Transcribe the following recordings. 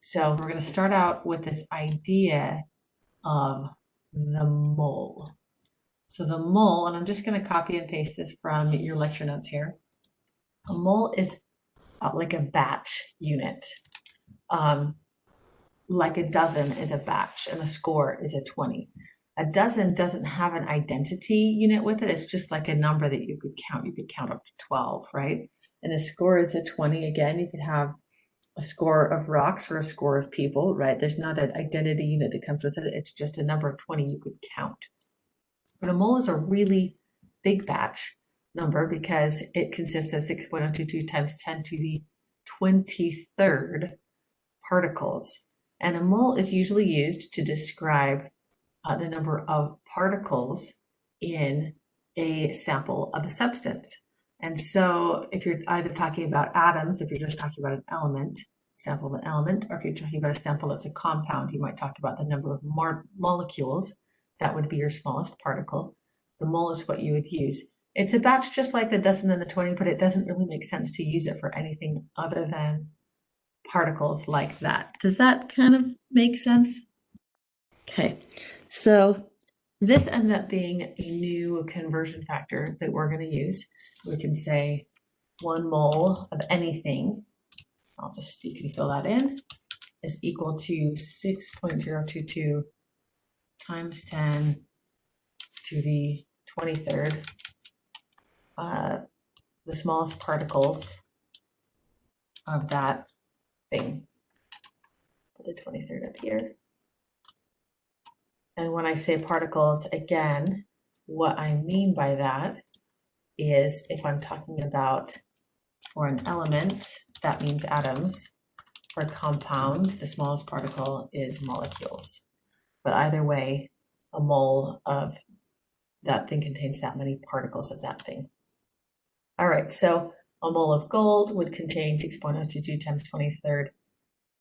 So we're going to start out with this idea of the mole. So the mole, and I'm just going to copy and paste this from your lecture notes here. A mole is like a batch unit. Like a dozen is a batch and a score is a 20. A dozen doesn't have an identity unit with it. It's just like a number that you could count. You could count up to 12, right? And a score is a 20. Again, you could have a score of rocks or a score of people, right? There's not an identity unit that comes with it. It's just a number of 20 you could count. But a mole is a really big batch number because it consists of 6.022 times 10 to the 23rd particles. And a mole is usually used to describe the number of particles in a sample of a substance. And so if you're either talking about atoms, if you're just talking about an element, sample of an element, or if you're talking about a sample that's a compound, you might talk about the number of molecules. That would be your smallest particle. The mole is what you would use. It's a batch just like the dozen and the 20, but it doesn't really make sense to use it for anything other than particles like that. Does that kind of make sense? Okay, so this ends up being a new conversion factor that we're going to use. We can say 1 mole of anything, you can fill that in, is equal to 6.022 times 10 to the 23rd, the smallest particles of that thing. Put the 23rd up here. And when I say particles, again, what I mean by that is if I'm talking about for an element, that means atoms. For a compound, the smallest particle is molecules. But either way, a mole of that thing contains that many particles of that thing. All right, so a mole of gold would contain 6.022 times 23rd,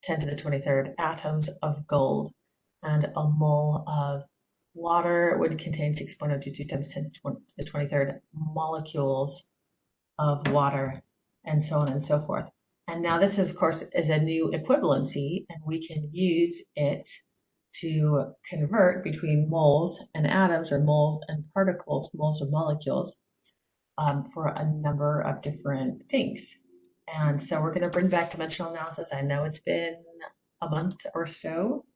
10 to the 23rd atoms of gold. And a mole of water would contain 6.022 times 10 to the 23rd molecules of water, and so on and so forth. And now this, of course, is a new equivalency, and we can use it to convert between moles and atoms, or moles and particles, moles of molecules, for a number of different things. And so we're going to bring back dimensional analysis. I know it's been a month or so,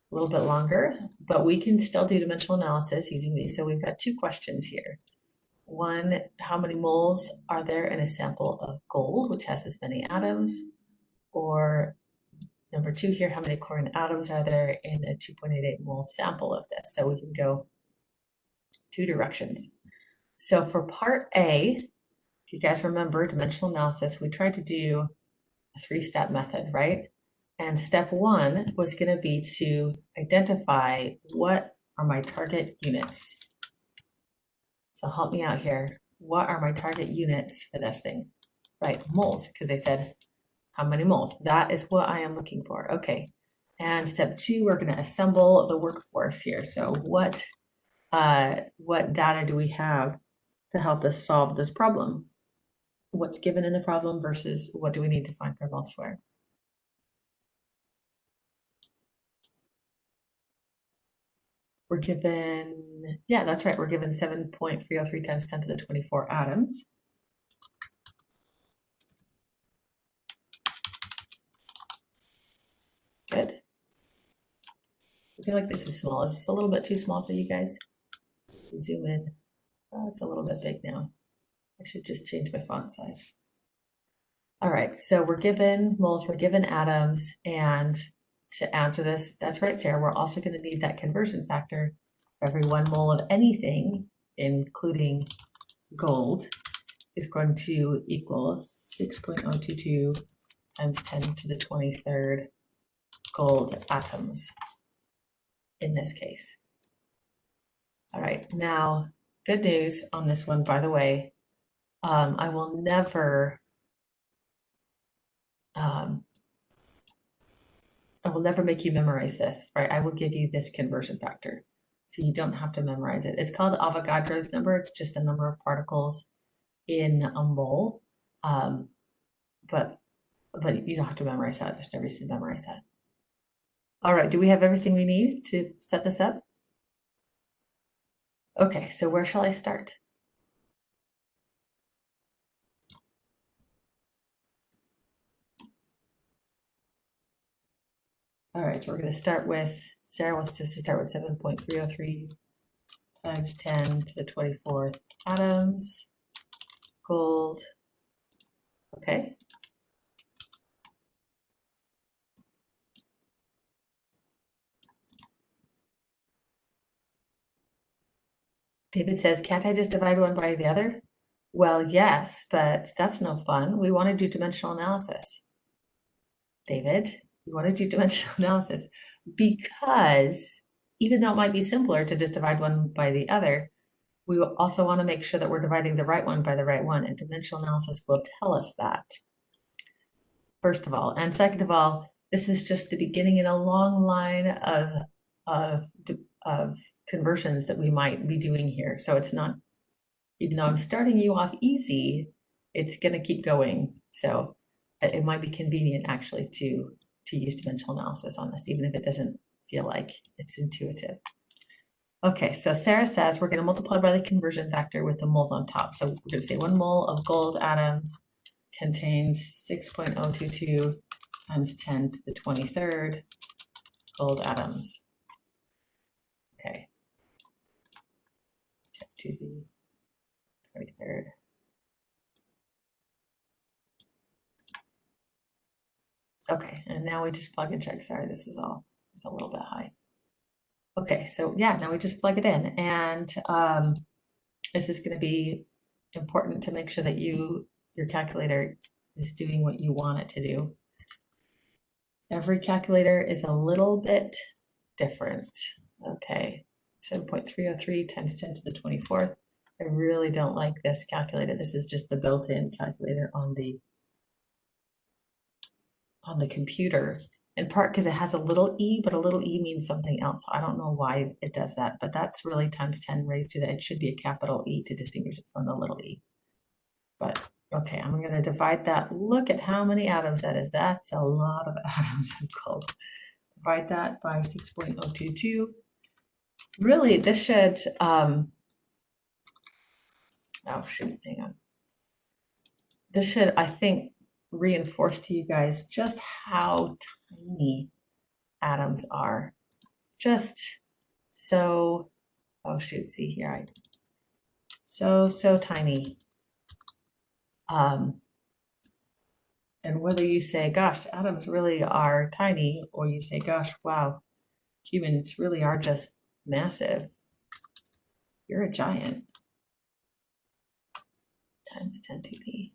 a little bit longer, but we can still do dimensional analysis using these. So we've got 2 questions here. One, how many moles are there in a sample of gold, which has this many atoms? Or number 2 here, how many chlorine atoms are there in a 2.88 mole sample of this? So we can go 2 directions. So for part A, if you guys remember dimensional analysis, we tried to do a 3-step method, right? And step 1 was going to be to identify what are my target units. So help me out here. What are my target units for this thing? Right, moles, because they said how many moles. That is what I am looking for. Okay. And step 2, we're going to assemble the workforce here. So what data do we have to help us solve this problem? What's given in the problem versus what do we need to find from elsewhere? We're given, yeah, that's right. We're given 7.303 times 10 to the 24 atoms. Good. I feel like this is small. Is this a little bit too small for you guys? Zoom in. Oh, it's a little bit big now. I should just change my font size. All right, so we're given moles, we're given atoms, and to answer this, that's right, Sarah, we're also going to need that conversion factor. For every 1 mole of anything, including gold, is going to equal 6.022 times 10 to the 23rd gold atoms in this case. All right, now, good news on this one, by the way, I will never make you memorize this, right? I will give you this conversion factor, so you don't have to memorize it. It's called Avogadro's number. It's just the number of particles in a mole. But but you don't have to memorize that. There's no reason to memorize that. All right, do we have everything we need to set this up? Okay, so where shall I start? All right, so we're going to start with, Sarah wants us to start with 7.303 times 10 to the 24th atoms, gold. Okay. David says, can't I just divide one by the other? Well, yes, but that's no fun. We want to do dimensional analysis. David, we want to do dimensional analysis because even though it might be simpler to just divide one by the other, we also want to make sure that we're dividing the right one by the right one, and dimensional analysis will tell us that, first of all. And second of all, this is just the beginning in a long line of, of conversions that we might be doing here. So it's not, even though I'm starting you off easy, it's going to keep going. So it might be convenient actually to use dimensional analysis on this, even if it doesn't feel like it's intuitive. Okay, so Sarah says we're going to multiply by the conversion factor with the moles on top. So we're going to say 1 mole of gold atoms contains 6.022 times 10 to the 23rd gold atoms. Okay, 10 to the 23rd. Okay, and now we just plug and check. Sorry, this is all, it's a little bit high. Okay, so yeah, now we just plug it in, and this is going to be important to make sure that your calculator is doing what you want it to do. Every calculator is a little bit different. Okay, 7.303 times 10 to the 24th. I really don't like this calculator. This is just the built-in calculator on the computer, in part because it has a little e, but a little e means something else. I don't know why it does that, but that's really times 10 raised to that. It should be a capital E to distinguish it from the little e. But okay, I'm going to divide that. Look at how many atoms that is. That's a lot of atoms of gold. Divide that by 6.022. Really, this should, oh shoot, hang on. This should, I think, reinforce to you guys just how tiny atoms are. Just so, oh shoot, see here, so tiny. And whether you say, gosh, atoms really are tiny, or you say, gosh, wow, humans really are just massive, you're a giant. Times 10 to the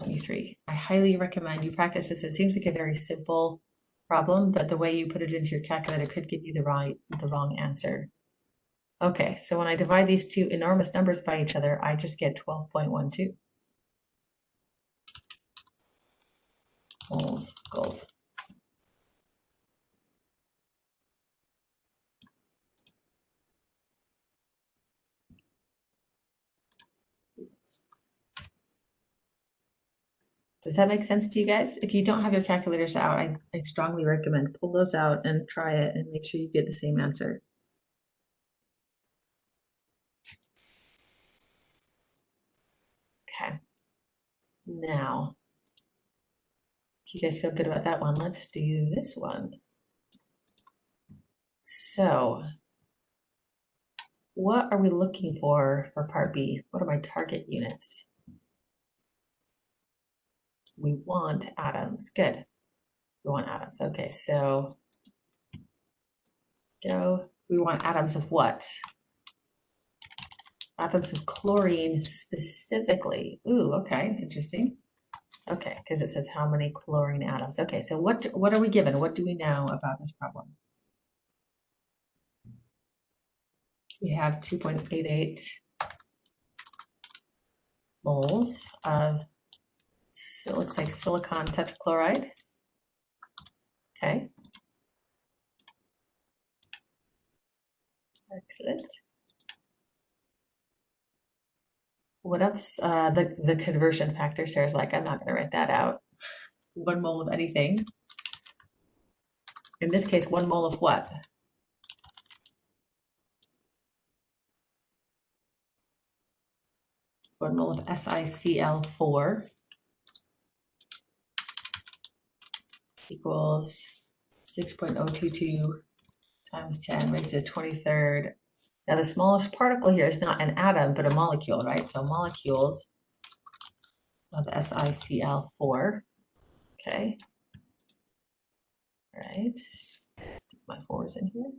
23. I highly recommend you practice this. It seems like a very simple problem, but the way you put it into your calculator could give you the wrong answer. Okay, so when I divide these two enormous numbers by each other, I just get 12.12 moles gold. Does that make sense to you guys? If you don't have your calculators out, I strongly recommend pull those out and try it and make sure you get the same answer. Okay. Now, if you guys feel good about that one, let's do this one. So, what are we looking for part B? What are my target units? We want atoms. Good. We want atoms. Okay, so go. We want atoms of what? Atoms of chlorine specifically. Ooh, okay, interesting. Okay, because it says how many chlorine atoms. Okay, so what are we given? What do we know about this problem? We have 2.88 moles of, so it looks like silicon tetrachloride. Okay. Excellent. What else? The conversion factor, Sarah's like, I'm not going to write that out. 1 mole of anything. In this case, 1 mole of what? One mole of SiCl4 equals 6.022 times 10 raised to the 23rd. Now the smallest particle here is not an atom, but a molecule, right? So molecules of SiCl4, okay. All right, stick my 4s in here.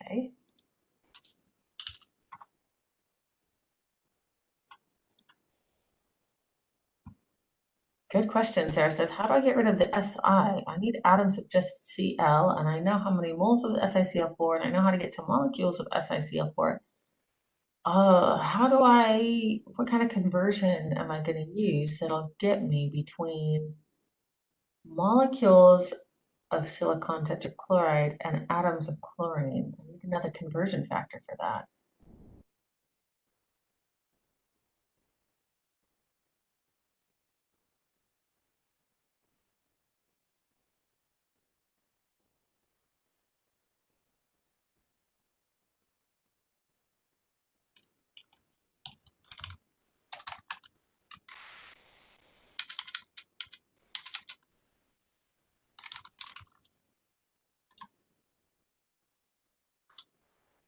Okay. Good question. Sarah says, how do I get rid of the Si? I need atoms of just Cl, and I know how many moles of the SiCl4, and I know how to get to molecules of SiCl4. What kind of conversion am I going to use that'll get me between molecules of silicon tetrachloride and atoms of chlorine? I need another conversion factor for that.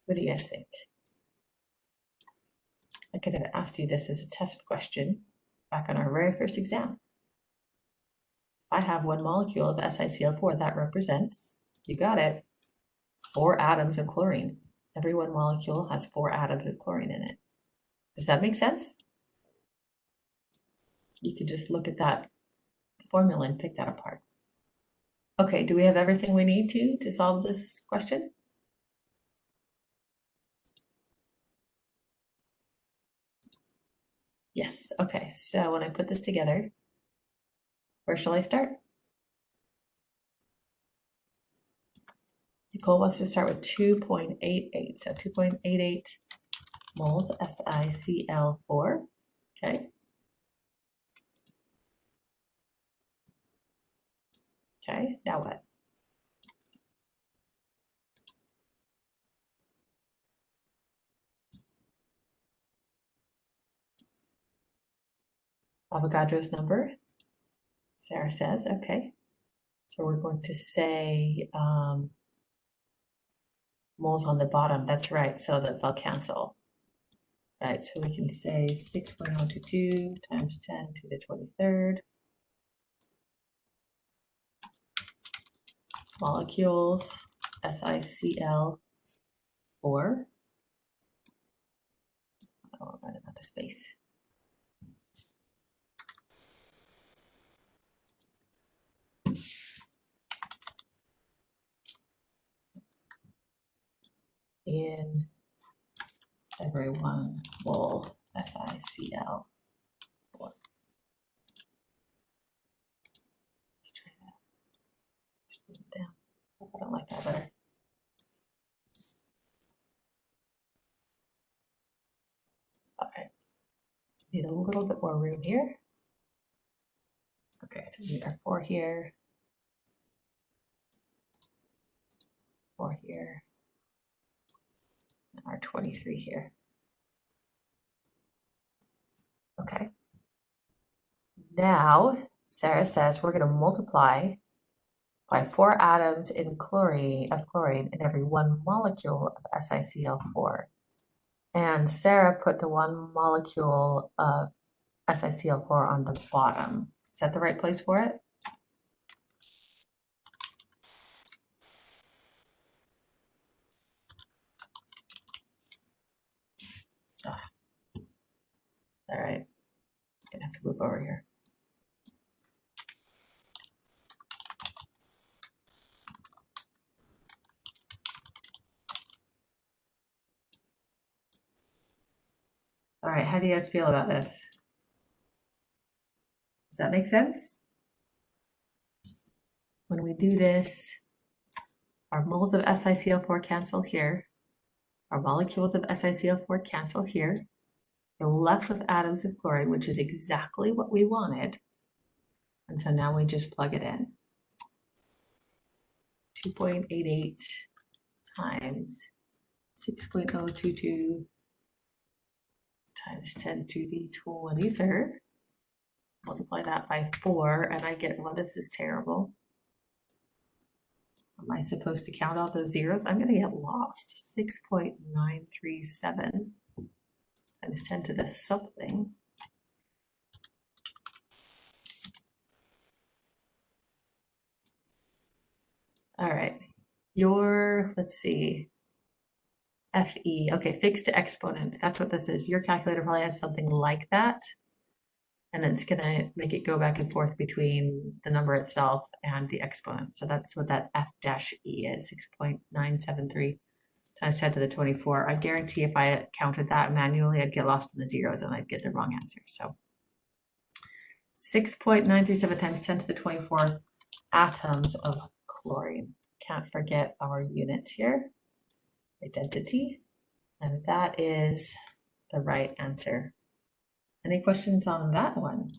What do you guys think? I could have asked you this as a test question back on our very first exam. I have 1 molecule of SiCl4 that represents, you got it, 4 atoms of chlorine. Every 1 molecule has 4 atoms of chlorine in it. Does that make sense? You could just look at that formula and pick that apart. Okay, do we have everything we need to solve this question? Yes, okay, so when I put this together, where shall I start? Nicole wants to start with 2.88, so 2.88 moles SiCl4, okay. Okay, now what? Avogadro's number, Sarah says, okay. So we're going to say moles on the bottom, that's right, so that they'll cancel. Right, so we can say 6.022 times 10 to the 23rd. Molecules, SiCl4. Oh, I'm running out of space. In every 1 mole SiCl4. Let's try that. Just move it down. I don't like that better. All right. Need a little bit more room here. Okay, so we need our 4 here, 4 here, and our 23 here. Okay. Now, Sarah says we're going to multiply by 4 atoms in chlorine in every 1 molecule of SiCl4. And Sarah put the 1 molecule of SiCl4 on the bottom. Is that the right place for it? All right, gonna have to move over here. All right, how do you guys feel about this? Does that make sense? When we do this, our moles of SiCl4 cancel here. Our molecules of SiCl4 cancel here. We're left with atoms of chlorine, which is exactly what we wanted. And so now we just plug it in. 2.88 times 6.022 times 10 to the 23rd. Multiply that by 4, and I get, well, this is terrible. Am I supposed to count all those zeros? I'm going to get lost. 6.937 times 10 to the something. All right. Let's see, FE. Okay, fixed exponent. That's what this is. Your calculator probably has something like that. And it's going to make it go back and forth between the number itself and the exponent. So that's what that F dash E is, 6.973 times 10 to the 24. I guarantee if I counted that manually, I'd get lost in the zeros and I'd get the wrong answer. So 6.937 times 10 to the 24th atoms of chlorine. Can't forget our units here. Identity. And that is the right answer. Any questions on that one?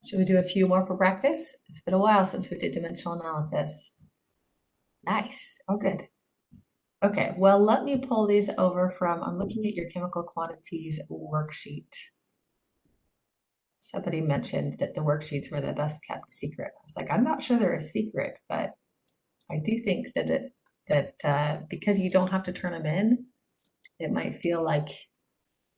Should we do a few more for practice? It's been a while since we did dimensional analysis. Nice. Oh, good. Okay, well, let me pull these over from, I'm looking at your chemical quantities worksheet. Somebody mentioned that the worksheets were the best kept secret. I was like, I'm not sure they're a secret, but I do think that because you don't have to turn them in, it might feel like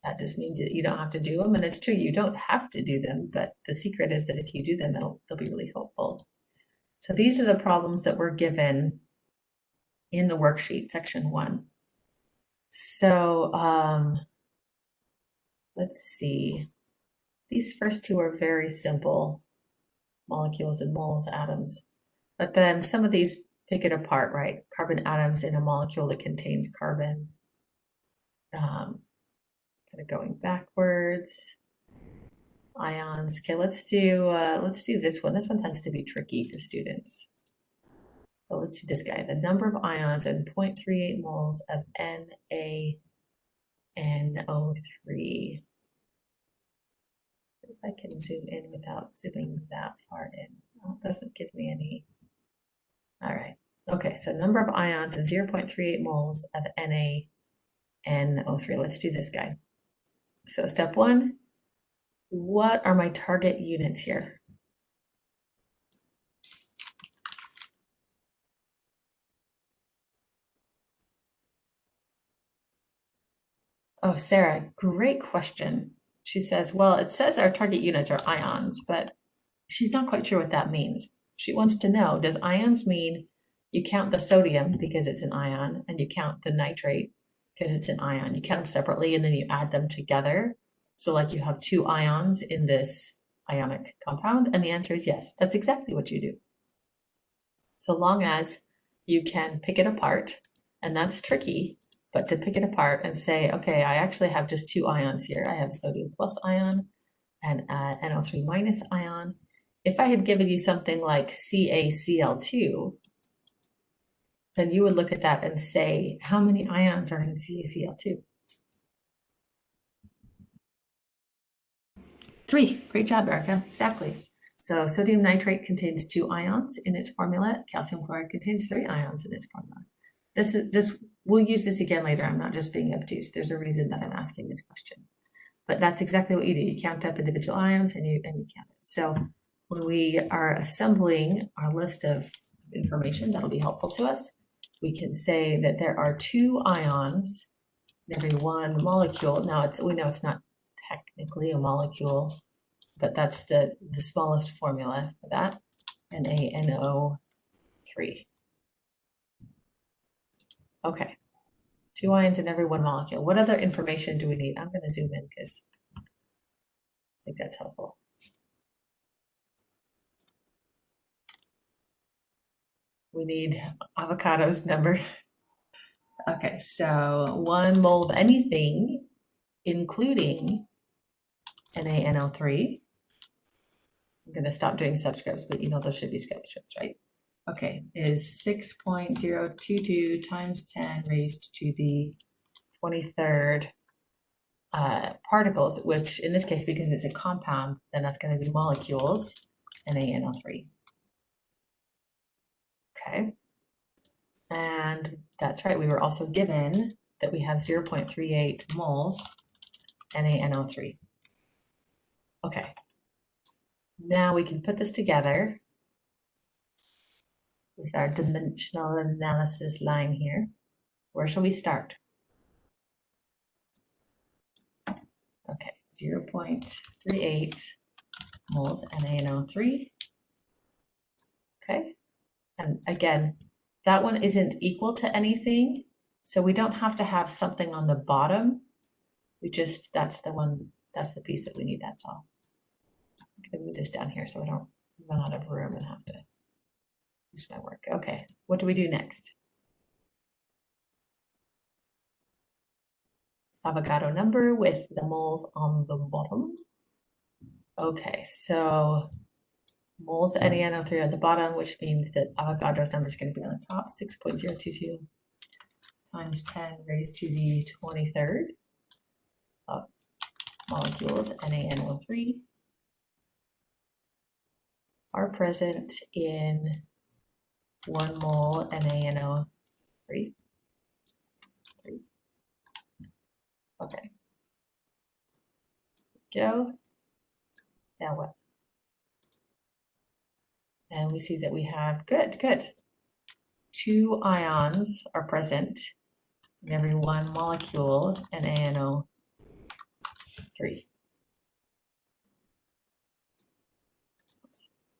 that just means that you don't have to do them. And it's true, you don't have to do them, but the secret is that if you do them, they'll be really helpful. So these are the problems that were given in the worksheet, section 1. So let's see. These first two are very simple, molecules and moles, atoms. But then some of these pick it apart, right? Carbon atoms in a molecule that contains carbon. Kind of going backwards. Ions. Okay, let's do this one. This one tends to be tricky for students. So let's do this guy. The number of ions in 0.38 moles of NaNO3. If I can zoom in without zooming that far in. Oh, it doesn't give me any. All right. Okay, so number of ions in 0.38 moles of NaNO3. Let's do this guy. So step 1, what are my target units here? Oh, Sarah, great question. She says, well, it says our target units are ions, but she's not quite sure what that means. She wants to know, does ions mean you count the sodium because it's an ion, and you count the nitrate because it's an ion? You count them separately and then you add them together. So like you have 2 ions in this ionic compound, and the answer is yes. That's exactly what you do. So long as you can pick it apart, and that's tricky, but to pick it apart and say, okay, I actually have just 2 ions here. I have a sodium plus ion and an NO3 minus ion. If I had given you something like CaCl2, then you would look at that and say, how many ions are in CaCl2? 3. Great job, Erica. Exactly. So sodium nitrate contains 2 ions in its formula. Calcium chloride contains 3 ions in its formula. We'll use this again later. I'm not just being obtuse. There's a reason that I'm asking this question. But that's exactly what you do. You count up individual ions and you count it. So when we are assembling our list of information that'll be helpful to us, we can say that there are 2 ions in every one molecule. Now we know it's not technically a molecule, but that's the smallest formula for that, NaNO3. Okay, 2 ions in every one molecule. What other information do we need? I'm going to zoom in because I think that's helpful. We need avocado's number. Okay, so 1 mole of anything including NaNO3. I'm going to stop doing subscripts, but you know those should be subscripts, right? Okay, is 6.022 times 10 raised to the 23rd particles, which in this case, because it's a compound, then that's going to be molecules, NaNO3. Okay, and that's right, we were also given that we have 0.38 moles NaNO3. Okay, now we can put this together with our dimensional analysis line here. Where shall we start? Okay, 0.38 moles NaNO3. Okay, and again, that one isn't equal to anything, so we don't have to have something on the bottom. We just, that's the one, that's the piece that we need, that's all. I'm gonna move this down here so I don't run out of room and have to use my work. Okay, what do we do next? Avogadro number with the moles on the bottom. Okay, so moles NaNO3 at the bottom, which means that Avogadro's number is going to be on the top, 6.022 times 10 raised to the 23rd of molecules NaNO3 are present in 1 mole NaNO3. Okay. Go. Now what? And we see that we have, good. 2 ions are present in every 1 molecule NaNO3.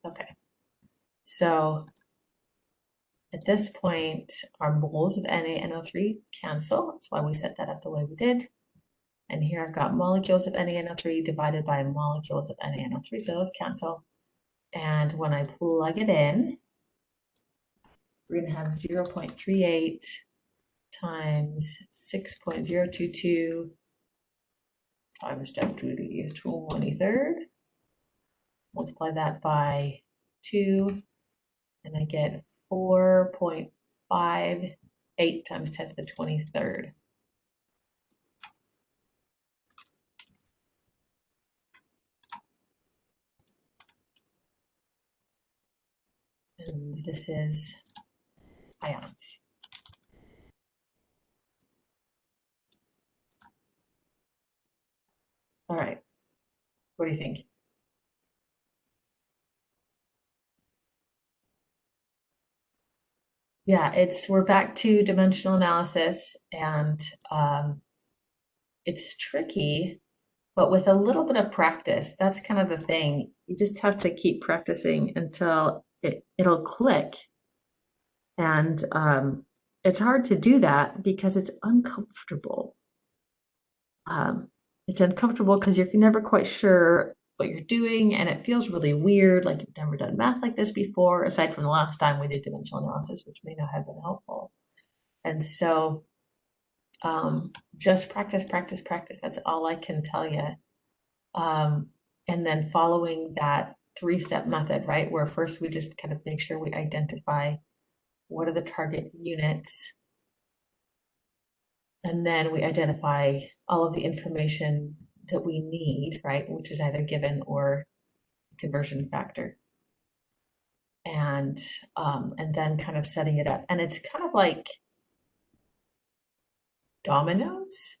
Okay. So at this point, our moles of NaNO3 cancel. That's why we set that up the way we did. And here I've got molecules of NaNO3 divided by molecules of NaNO3, so those cancel. And when I plug it in, we're going to have 0.38 times 6.022 times 10 to the 23rd. Multiply that by 2, and I get 4.58 times 10 to the 23rd. And this is ions. All right, what do you think? Yeah, we're back to dimensional analysis, and it's tricky, but with a little bit of practice, that's kind of the thing. You just have to keep practicing until it'll click. And it's hard to do that because it's uncomfortable. It's uncomfortable because you're never quite sure what you're doing, and it feels really weird, like you've never done math like this before, aside from the last time we did dimensional analysis, which may not have been helpful. And so just practice. That's all I can tell you. And then following that 3-step method, right, where first we just kind of make sure we identify what are the target units, and then we identify all of the information that we need, right, which is either given or conversion factor. And then kind of setting it up. And it's kind of like dominoes,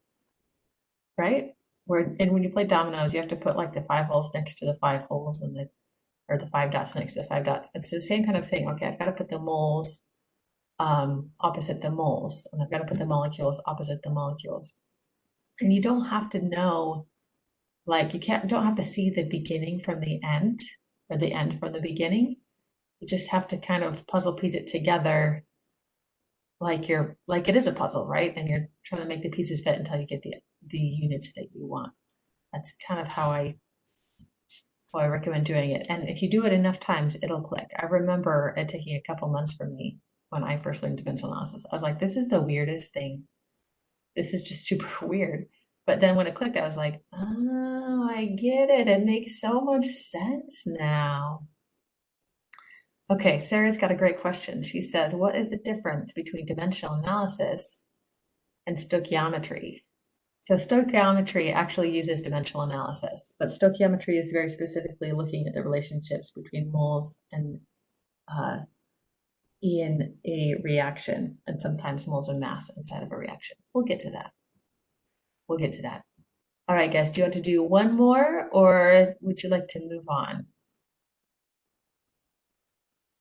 right? And when you play dominoes, you have to put like the 5 holes next to the 5 holes, and or the 5 dots next to the 5 dots. It's the same kind of thing. Okay, I've got to put the moles opposite the moles, and I've got to put the molecules opposite the molecules. And you don't have to know, like don't have to see the beginning from the end or the end from the beginning. You just have to kind of puzzle piece it together like it is a puzzle, right? And you're trying to make the pieces fit until you get the units that you want. That's kind of how I recommend doing it. And if you do it enough times, it'll click. I remember it taking a couple months for me when I first learned dimensional analysis. I was like, this is the weirdest thing. This is just super weird. But then when it clicked, I was like, oh, I get it. It makes so much sense now. Okay, Sarah's got a great question. She says, what is the difference between dimensional analysis and stoichiometry? So stoichiometry actually uses dimensional analysis, but stoichiometry is very specifically looking at the relationships between moles and in a reaction, and sometimes moles of mass inside of a reaction. We'll get to that. We'll get to that. All right, guys, do you want to do one more or would you like to move on?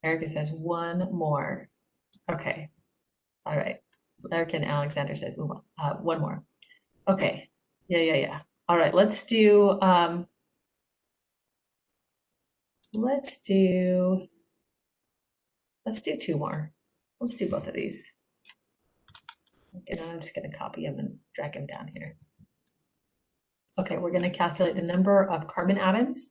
Erica says one more. Okay. All right. Erica and Alexander said move on. One more. Okay. Yeah. All right, let's do two more. Let's do both of these. And I'm just going to copy them and drag them down here. Okay, we're going to calculate the number of carbon atoms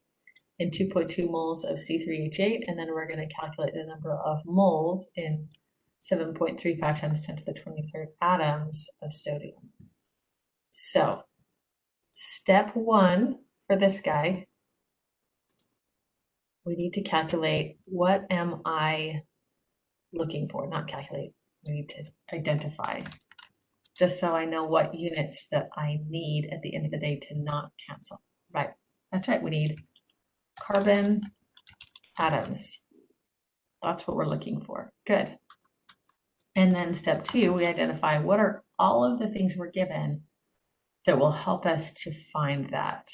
in 2.2 moles of C3H8, and then we're going to calculate the number of moles in 7.35 times 10 to the 23rd atoms of sodium. So, step one for this guy, we need to calculate what am I looking for, not calculate, we need to identify, just so I know what units that I need at the end of the day to not cancel. Right, that's right, we need carbon atoms. That's what we're looking for. Good. And then step two, we identify what are all of the things we're given that will help us to find that.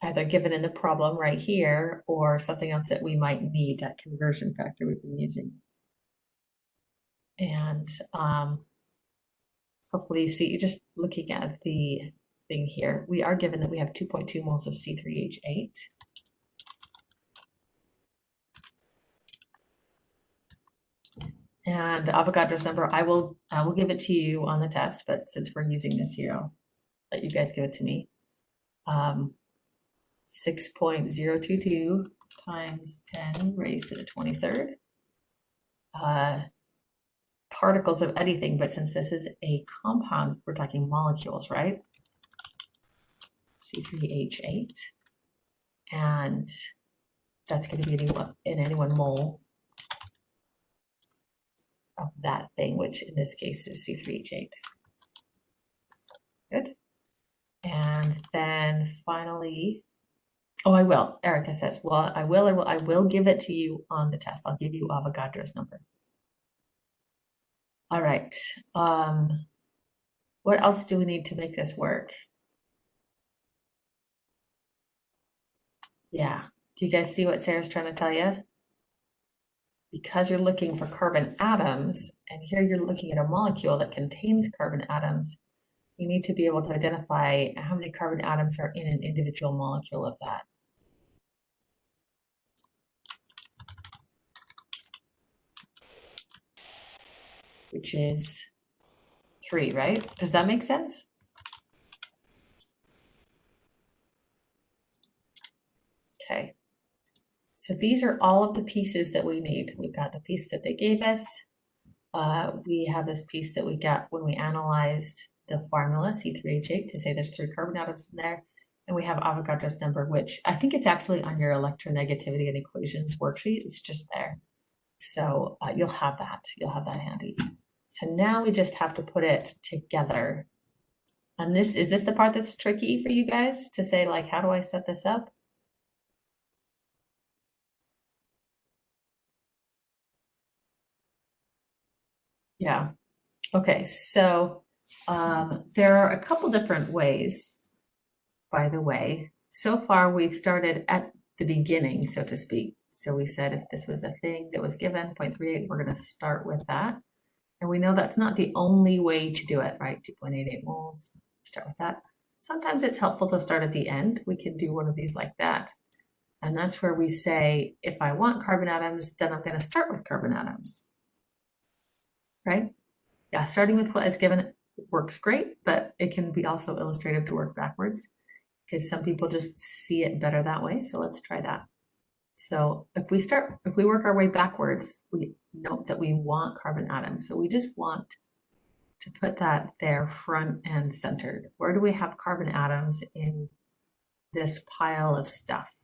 Either given in the problem right here or something else that we might need, that conversion factor we've been using. And hopefully you see, you're just looking at the thing here. We are given that we have 2.2 moles of C3H8. And Avogadro's number, I will give it to you on the test, but since we're using this here, I'll let you guys give it to me. 6.022 times 10 raised to the 23rd. Particles of anything, but since this is a compound, we're talking molecules, right? C3H8. And that's going to be in any one mole of that thing, which in this case is C3H8. Good. And then finally, oh, I will. Erica says, well, I will give it to you on the test. I'll give you Avogadro's number. All right. What else do we need to make this work? Yeah. Do you guys see what Sarah's trying to tell you? Because you're looking for carbon atoms, and here you're looking at a molecule that contains carbon atoms, you need to be able to identify how many carbon atoms are in an individual molecule of that. Which is 3, right? Does that make sense? Okay. So these are all of the pieces that we need. We've got the piece that they gave us. We have this piece that we got when we analyzed the formula, C3H8, to say there's 3 carbon atoms in there. And we have Avogadro's number, which I think it's actually on your electronegativity and equations worksheet. It's just there. So you'll have that. You'll have that handy. So now we just have to put it together. And is this the part that's tricky for you guys to say, like, how do I set this up? Yeah. Okay, so there are a couple different ways, by the way. So far, we've started at the beginning, so to speak. So we said if this was a thing that was given, 0.38, we're going to start with that. And we know that's not the only way to do it, right? 2.88 moles, start with that. Sometimes it's helpful to start at the end. We can do one of these like that. And that's where we say, if I want carbon atoms, then I'm going to start with carbon atoms, right? Yeah, starting with what is given works great, but it can be also illustrative to work backwards because some people just see it better that way. So let's try that. So if we work our way backwards, we note that we want carbon atoms. So we just want to put that there front and centered. Where do we have carbon atoms in this pile of stuff?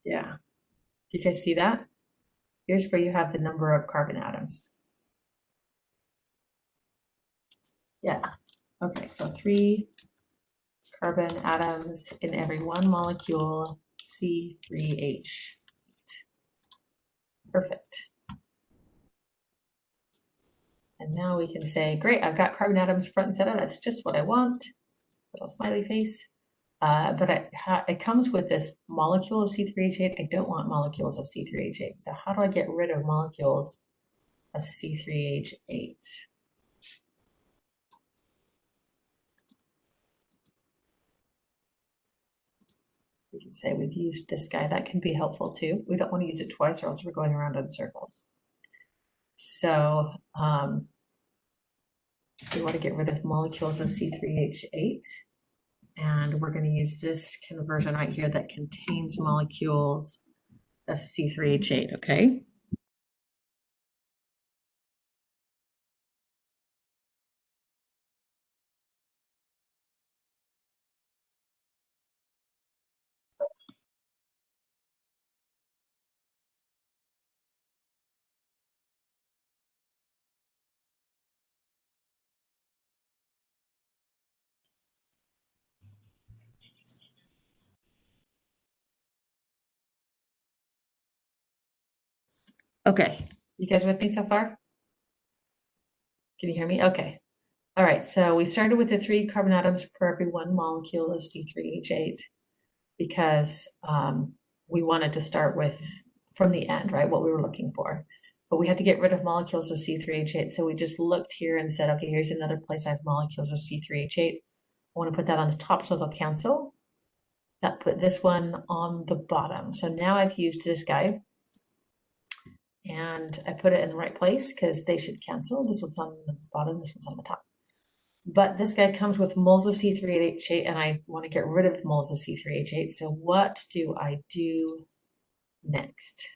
Yeah. Do you guys see that? Here's where you have the number of carbon atoms. Yeah. Okay, so 3 carbon atoms in every one molecule, C3H. Perfect. And now we can say, great, I've got carbon atoms front and center. That's just what I want. Little smiley face. But it comes with this molecule of C3H8. I don't want molecules of C3H8. So how do I get rid of molecules of C3H8? We can say we've used this guy. That can be helpful too. We don't want to use it twice or else we're going around in circles. So we want to get rid of molecules of C3H8. And we're going to use this conversion right here that contains molecules of C3H8, okay? Okay, you guys with me so far? Can you hear me? Okay. All right, so we started with the 3 carbon atoms per every 1 molecule of C3H8 because we wanted to start with from the end, right, what we were looking for. But we had to get rid of molecules of C3H8, so we just looked here and said, okay, here's another place I have molecules of C3H8. I want to put that on the top so they'll cancel. That put this one on the bottom. So now I've used this guy and I put it in the right place because they should cancel. This one's on the bottom, this one's on the top. But this guy comes with moles of C3H8 and I want to get rid of moles of C3H8. So what do I do next?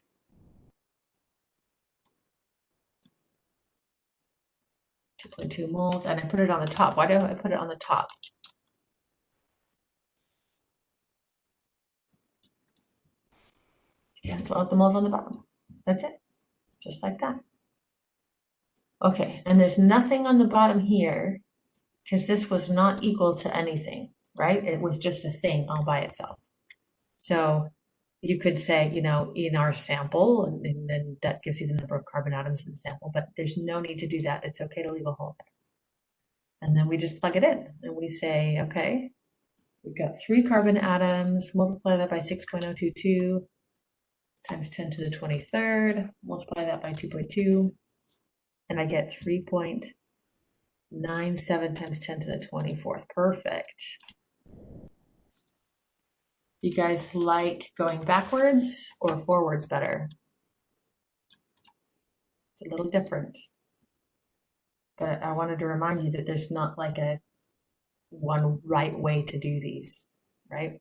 .2 moles and I put it on the top. Why do I put it on the top? Cancel out the moles on the bottom. That's it. Just like that. Okay, and there's nothing on the bottom here because this was not equal to anything, right? It was just a thing all by itself. So you could say, you know, in our sample, and then that gives you the number of carbon atoms in the sample, but there's no need to do that. It's okay to leave a hole there. And then we just plug it in and we say, okay, we've got 3 carbon atoms, multiply that by 6.022 times 10 to the 23rd, multiply that by 2.2, and I get 3.97 times 10 to the 24th. Perfect. You guys like going backwards or forwards better? It's a little different. But I wanted to remind you that there's not like a one right way to do these, right?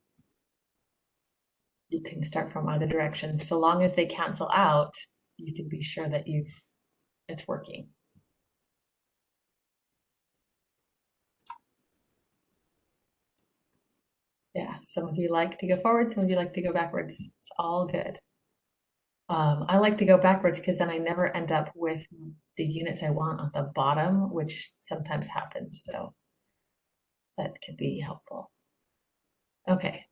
You can start from either direction. So long as they cancel out, you can be sure that it's working. Yeah, some of you like to go forward, some of you like to go backwards. It's all good. I like to go backwards because then I never end up with the units I want at the bottom, which sometimes happens. So that could be helpful. Okay,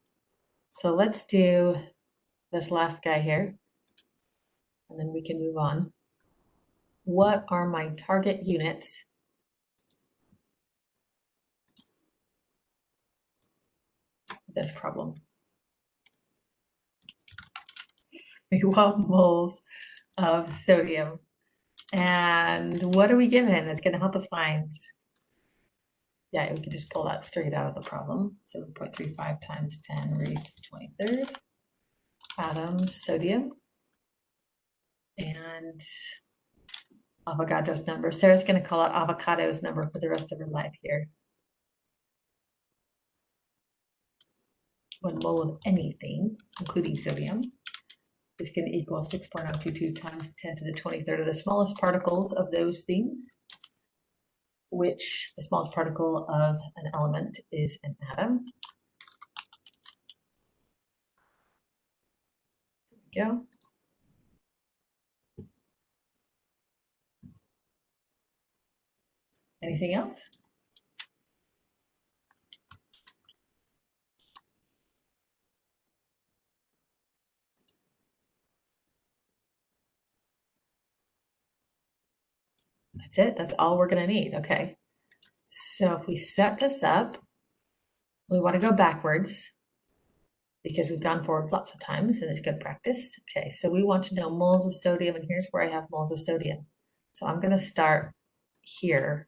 so let's do this last guy here, and then we can move on. What are my target units for this problem? We want moles of sodium. And what are we given? It's going to help us find, yeah, we can just pull that straight out of the problem. 7.35 times 10 raised to the 23rd atoms sodium. And Avogadro's number. Sarah's going to call out Avocado's number for the rest of her life here. 1 mole of anything, including sodium, is going to equal 6.022 times 10 to the 23rd of the smallest particles of those things, which the smallest particle of an element is an atom. There we go. Anything else? That's it. That's all we're going to need. Okay. So if we set this up, we want to go backwards because we've gone forward lots of times and it's good practice. Okay, so we want to know moles of sodium, and here's where I have moles of sodium. So I'm going to start here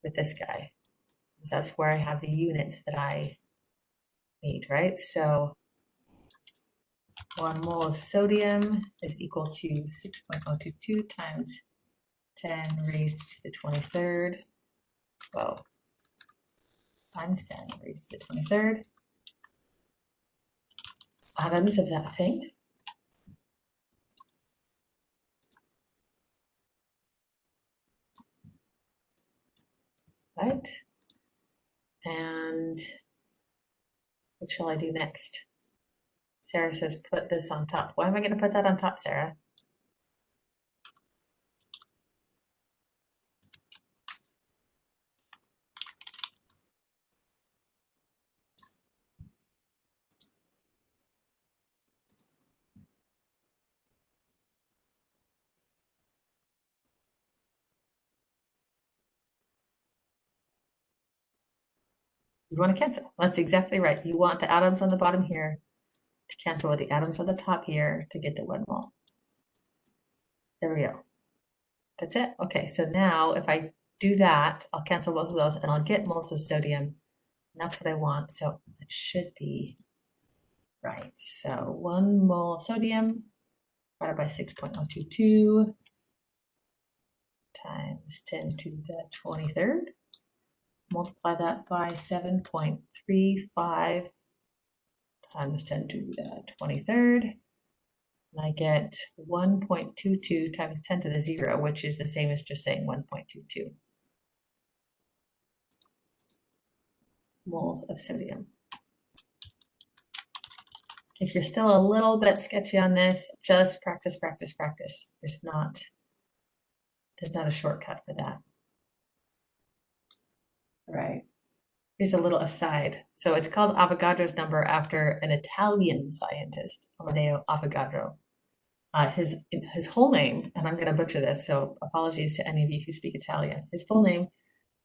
with this guy, because that's where I have the units that I need, right? So 1 mole of sodium is equal to 6.022 times 10 raised to the 23rd. Well, times 10 raised to the 23rd. Atoms of that thing. Right? And what shall I do next? Sarah says, put this on top. Why am I going to put that on top, Sarah? You want to cancel. That's exactly right. You want the atoms on the bottom here to cancel with the atoms on the top here to get the 1 mole. There we go. That's it. Okay, so now if I do that, I'll cancel both of those and I'll get moles of sodium. And that's what I want. So it should be right. So 1 mole of sodium divided by 6.022 times 10 to the 23rd. Multiply that by 7.35 times 10 to the 23rd. And I get 1.22 times 10 to the 0, which is the same as just saying 1.22 moles of sodium. If you're still a little bit sketchy on this, just practice, practice, practice. There's not a shortcut for that. All right. Here's a little aside. So it's called Avogadro's number after an Italian scientist, Amedeo Avogadro. His whole name, and I'm going to butcher this, so apologies to any of you who speak Italian. His full name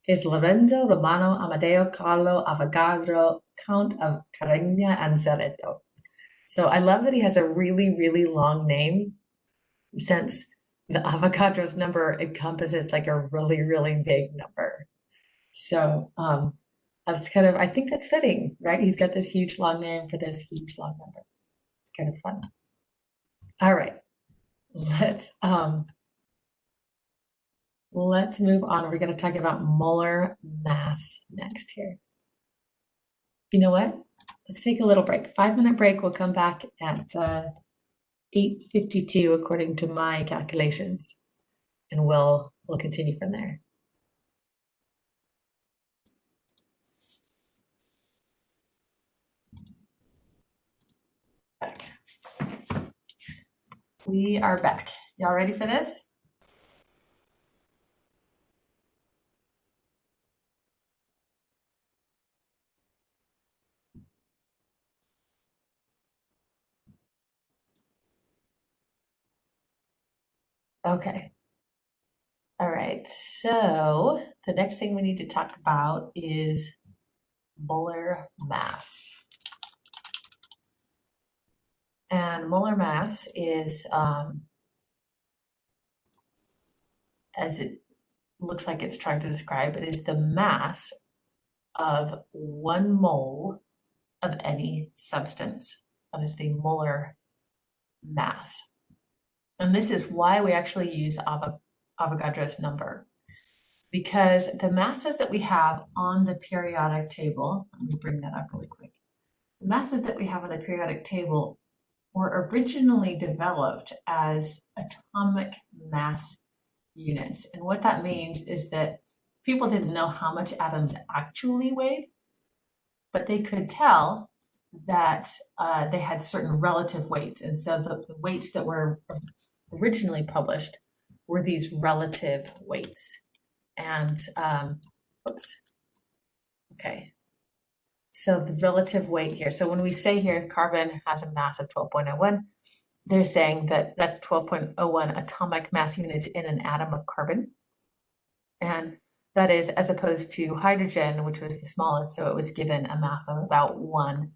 is Lorenzo Romano Amadeo Carlo Avogadro, Count of Carigna and Cerreto. So I love that he has a really, really long name, since the Avogadro's number encompasses like a really, really big number. So that's kind of, I think that's fitting, right? He's got this huge long name for this huge long number. It's kind of fun. All right. Let's move on. We're going to talk about molar mass next here. You know what? Let's take a little break. 5-minute break. We'll come back at 8:52 according to my calculations, and we'll continue from there. Back. We are back. Y'all ready for this? Okay. All right. So the next thing we need to talk about is molar mass. And molar mass is, as it looks like it's trying to describe, it is the mass of 1 mole of any substance. That is the molar mass. And this is why we actually use Avogadro's number, because the masses that we have on the periodic table, let me bring that up really quick. The masses that we have on the periodic table were originally developed as atomic mass units. And what that means is that people didn't know how much atoms actually weighed, but they could tell that they had certain relative weights. And so the weights that were originally published were these relative weights. And, oops, okay. So the relative weight here. So when we say here carbon has a mass of 12.01, they're saying that that's 12.01 atomic mass units in an atom of carbon. And that is as opposed to hydrogen, which was the smallest. So it was given a mass of about 1.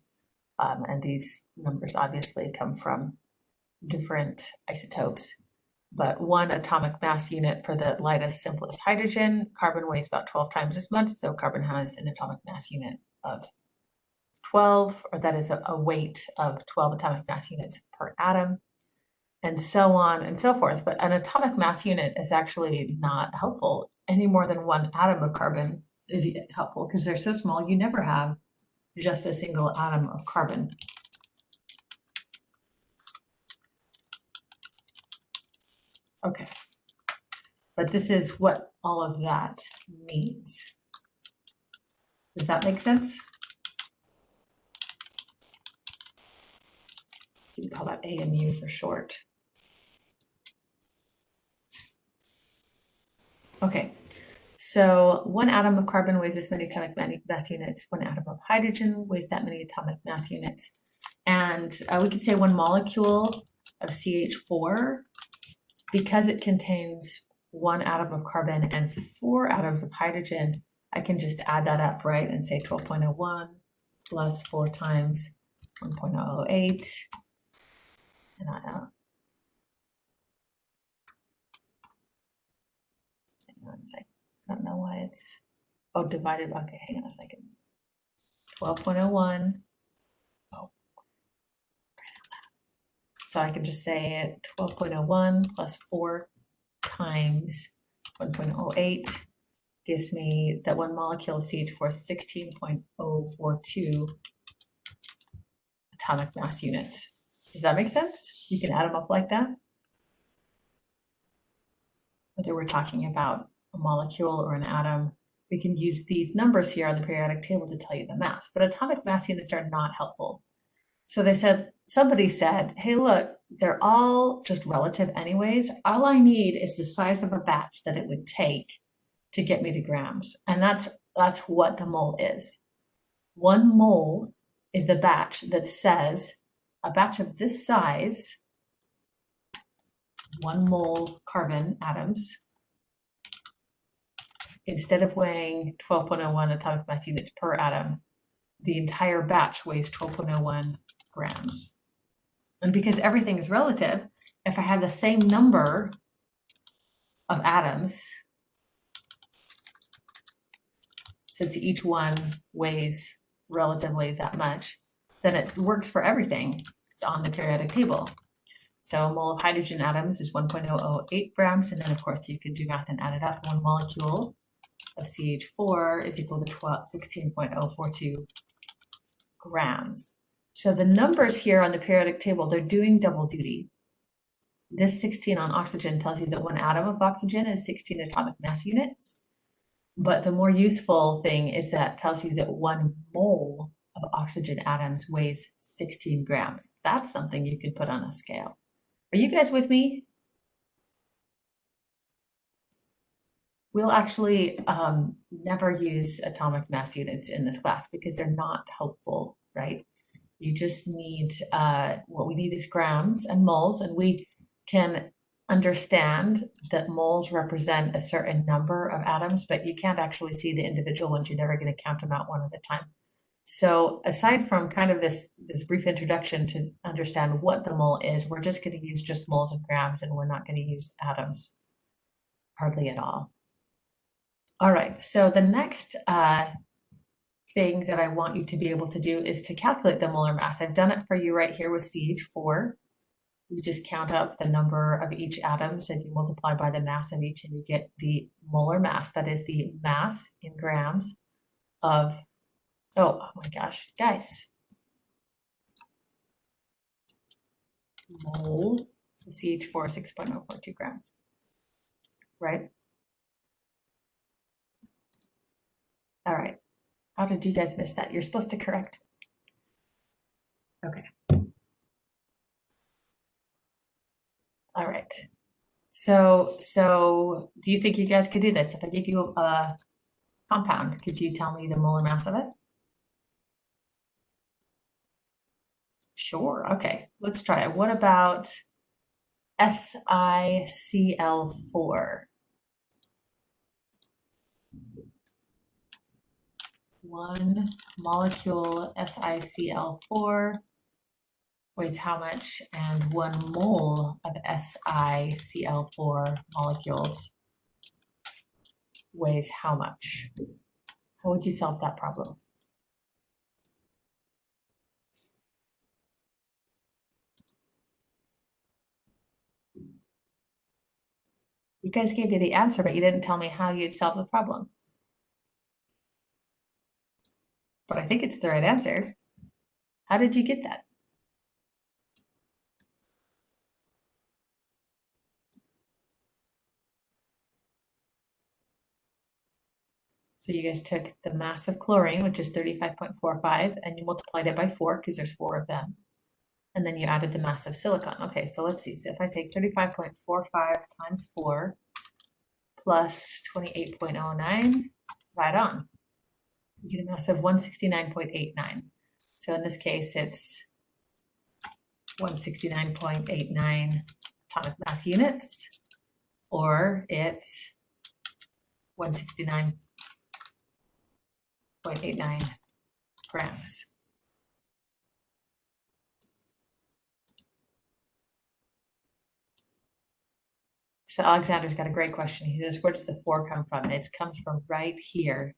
And these numbers obviously come from different isotopes. But 1 atomic mass unit for the lightest, simplest hydrogen. Carbon weighs about 12 times as much. So carbon has an atomic mass unit of 12, or that is a weight of 12 atomic mass units per atom, and so on and so forth. But an atomic mass unit is actually not helpful any more than 1 atom of carbon is helpful because they're so small, you never have just a single atom of carbon. Okay, but this is what all of that means. Does that make sense? You can call that AMU for short. Okay, so 1 atom of carbon weighs this many atomic mass units. 1 atom of hydrogen weighs that many atomic mass units. And we could say 1 molecule of CH4, because it contains 1 atom of carbon and 4 atoms of hydrogen, I can just add that up, right? And say 12.01 plus 4 times 1.008. And hang on a second. I don't know why it's, oh, divided. Okay, hang on a second. 12.01. Oh. So I can just say 12.01 plus 4 times 1.08 gives me that 1 molecule of CH4 is 16.042 atomic mass units. Does that make sense? You can add them up like that. Whether we're talking about a molecule or an atom, we can use these numbers here on the periodic table to tell you the mass, but atomic mass units are not helpful. So they said, somebody said, hey, look, they're all just relative anyways. All I need is the size of a batch that it would take to get me to grams. And that's what the mole is. 1 mole is the batch that says a batch of this size, 1 mole carbon atoms, instead of weighing 12.01 atomic mass units per atom, the entire batch weighs 12.01 grams. And because everything is relative, if I have the same number of atoms, since each one weighs relatively that much, then it works for everything. It's on the periodic table. So a mole of hydrogen atoms is 1.008 grams. And then of course you can do math and add it up. 1 molecule of CH4 is equal to 16.042 grams. So the numbers here on the periodic table, they're doing double duty. This 16 on oxygen tells you that 1 atom of oxygen is 16 atomic mass units. But the more useful thing is that tells you that 1 mole of oxygen atoms weighs 16 grams. That's something you can put on a scale. Are you guys with me? We'll actually never use atomic mass units in this class because they're not helpful, right? You just need, what we need is grams and moles, and we can understand that moles represent a certain number of atoms, but you can't actually see the individual ones. You're never going to count them out one at a time. So aside from kind of this brief introduction to understand what the mole is, we're just going to use just moles and grams, and we're not going to use atoms hardly at all. All right, so the next thing that I want you to be able to do is to calculate the molar mass. I've done it for you right here with CH4. You just count up the number of each atom, so you multiply by the mass of each, and you get the molar mass. That is the mass in grams of, oh my gosh, guys, mole of CH4, 6.042 grams, right? All right. How did you guys miss that? You're supposed to correct. Okay. All right. So do you think you guys could do this? If I give you a compound, could you tell me the molar mass of it? Sure. Okay. Let's try it. What about SiCl4? One molecule SiCl4 weighs how much? And 1 mole of SiCl4 molecules weighs how much? How would you solve that problem? You guys gave me the answer, but you didn't tell me how you'd solve the problem. But I think it's the right answer. How did you get that? So you guys took the mass of chlorine, which is 35.45, and you multiplied it by 4 because there's 4 of them. And then you added the mass of silicon. Okay, so let's see. So if I take 35.45 times 4 plus 28.09, right on. You get a mass of 169.89. So in this case, it's 169.89 atomic mass units, or it's 169.89 grams. So Alexander's got a great question. He says, where does the 4 come from? It comes from right here.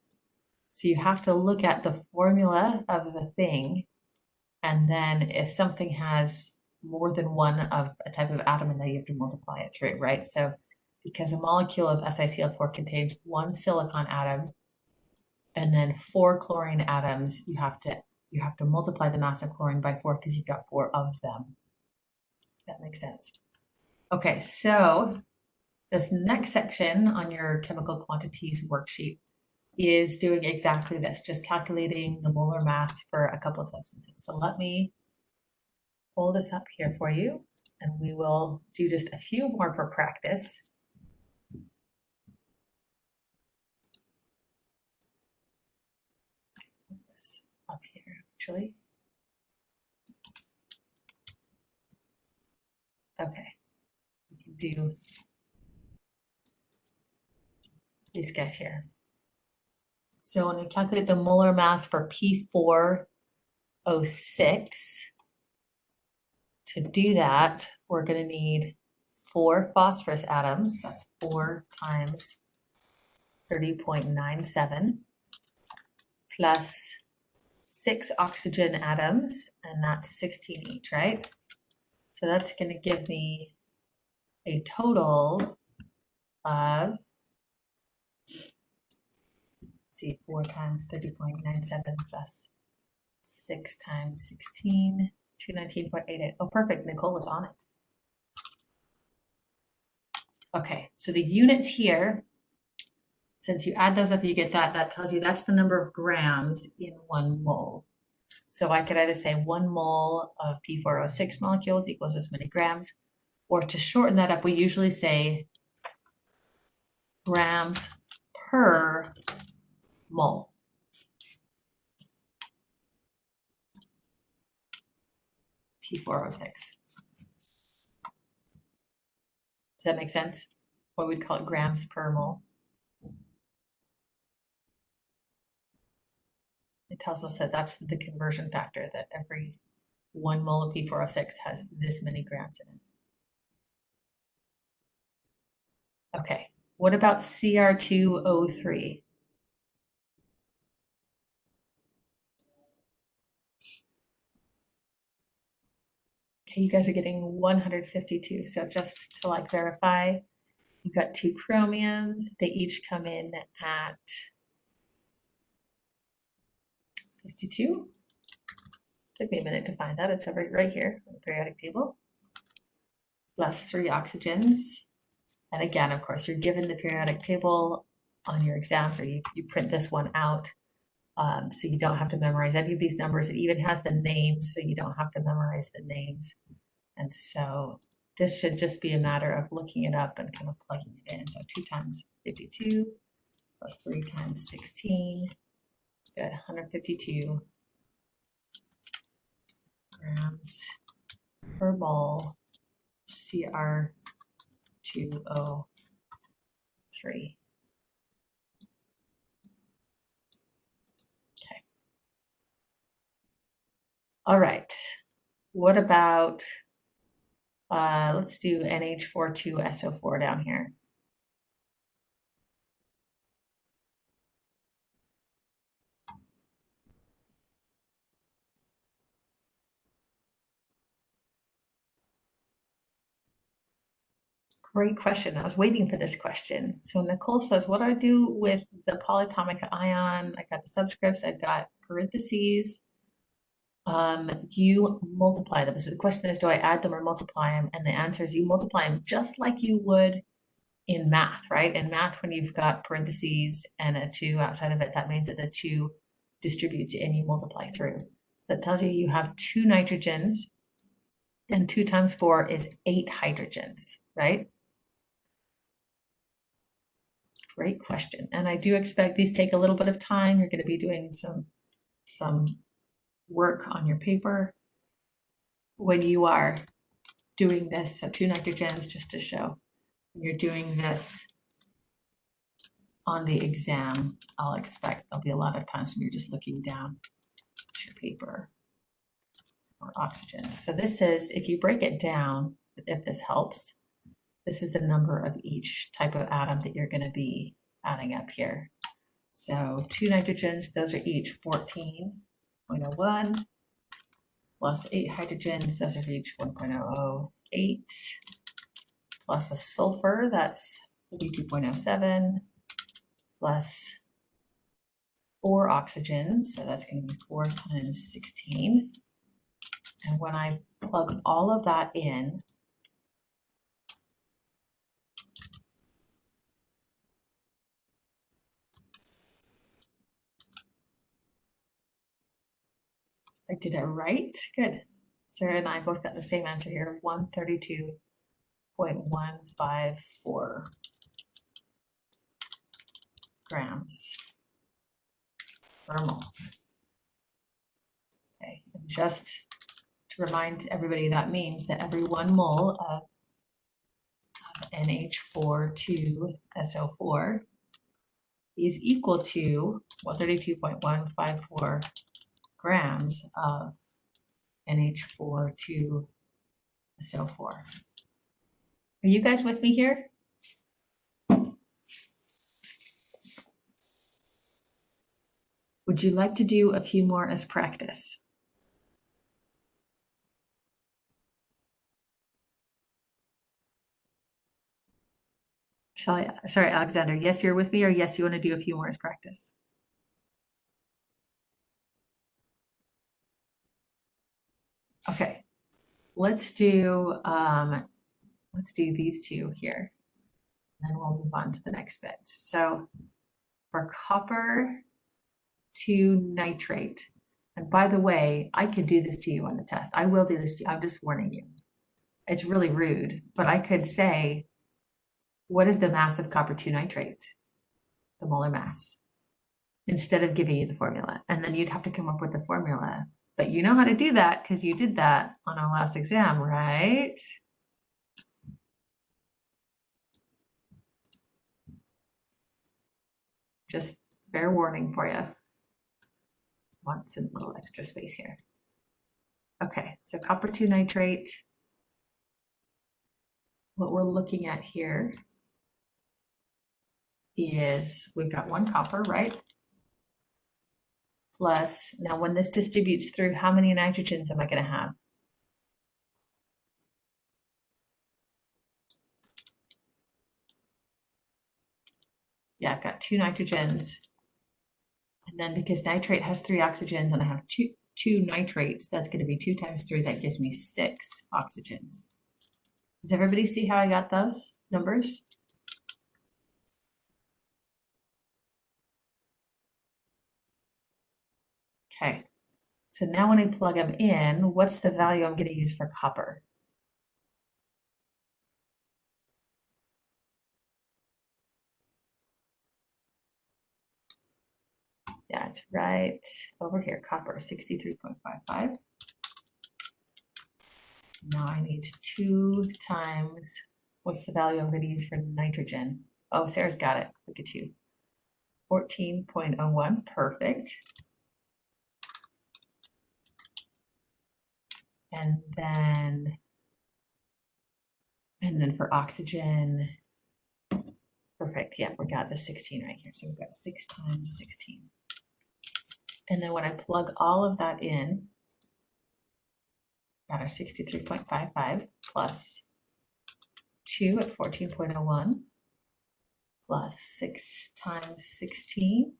So you have to look at the formula of the thing, and then if something has more than one of a type of atom in there, you have to multiply it through, right? So because a molecule of SiCl4 contains 1 silicon atom and then 4 chlorine atoms, you have to multiply the mass of chlorine by 4 because you've got 4 of them. That makes sense. Okay, so this next section on your chemical quantities worksheet is doing exactly this, just calculating the molar mass for a couple of substances. So let me pull this up here for you, and we will do just a few more for practice. Put this up here, actually. Okay, we can do these guys here. So when we calculate the molar mass for P4O6, to do that, we're going to need 4 phosphorus atoms. That's 4 times 30.97 plus 6 oxygen atoms, and that's 16 each, right? So that's going to give me a total of, see, 4 times 30.97 plus 6 times 16, 219.88. Oh, perfect. Nicole was on it. Okay, so the units here, since you add those up, you get that. That tells you that's the number of grams in 1 mole. So I could either say 1 mole of P4O6 molecules equals this many grams, or to shorten that up, we usually say grams per mole. P4O6. Does that make sense? What we'd call it grams per mole. It tells us that that's the conversion factor, that every 1 mole of P4O6 has this many grams in it. Okay, what about Cr2O3? Okay, you guys are getting 152. So just to like verify, you've got 2 chromiums. They each come in at 52. Took me a minute to find that. It's over right here on the periodic table. plus 3 oxygens. And again, of course, you're given the periodic table on your exam, so you print this one out. So you don't have to memorize any of these numbers. It even has the names, so you don't have to memorize the names. And so this should just be a matter of looking it up and kind of plugging it in. So 2 times 52 plus 3 times 16, good, 152 grams per mole Cr2O3. Okay. All right. What about, let's do NH42SO4 down here. Great question. I was waiting for this question. So Nicole says, what do I do with the polyatomic ion? I got the subscripts, I've got parentheses. You multiply them. So the question is, do I add them or multiply them? And the answer is you multiply them just like you would in math, right? In math, when you've got parentheses and a 2 outside of it, that means that the 2 distributes and you multiply through. So that tells you you have 2 nitrogens, and 2 times 4 is 8 hydrogens, right? Great question. And I do expect these take a little bit of time. You're going to be doing some work on your paper when you are doing this. So 2 nitrogens, just to show. When you're doing this on the exam, I'll expect there'll be a lot of times when you're just looking down at your paper or oxygen. So this is, if you break it down, if this helps, this is the number of each type of atom that you're going to be adding up here. So 2 nitrogens, those are each 14.01, plus 8 hydrogens, those are each 1.008, plus a sulfur, that's 52.07, plus 4 oxygens, so that's going to be 4 times 16. And when I plug all of that in, I did it right. Good. Sarah and I both got the same answer here, 132.154 grams per mole. Okay, and just to remind everybody, that means that every 1 mole of NH42SO4 is equal to 132.154 grams of NH42SO4. Are you guys with me here? Would you like to do a few more as practice? Sorry, Alexander, yes, you're with me, or yes, you want to do a few more as practice? Okay, let's do these 2 here, and then we'll move on to the next bit. So for copper 2 nitrate, and by the way, I could do this to you on the test. I will do this to you. I'm just warning you. It's really rude, but I could say, what is the mass of copper 2 nitrate? The molar mass, instead of giving you the formula. And then you'd have to come up with the formula. But you know how to do that because you did that on our last exam, right? Just fair warning for you. Want some little extra space here. Okay, so copper 2 nitrate. What we're looking at here is we've got 1 copper, right? Plus, now when this distributes through, how many nitrogens am I going to have? Yeah, I've got 2 nitrogens. And then because nitrate has 3 oxygens and I have two nitrates, that's going to be 2 times 3. That gives me 6 oxygens. Does everybody see how I got those numbers? Okay, so now when I plug them in, what's the value I'm going to use for copper? Yeah, it's right over here, copper, 63.55. Now I need 2 times, what's the value I'm going to use for nitrogen? Oh, Sarah's got it. Look at you. 14.01, perfect. And then for oxygen, perfect. Yeah, we got the 16 right here. So we've got 6 times 16. And then when I plug all of that in, got our 63.55 plus 2 at 14.01 plus 6 times 16.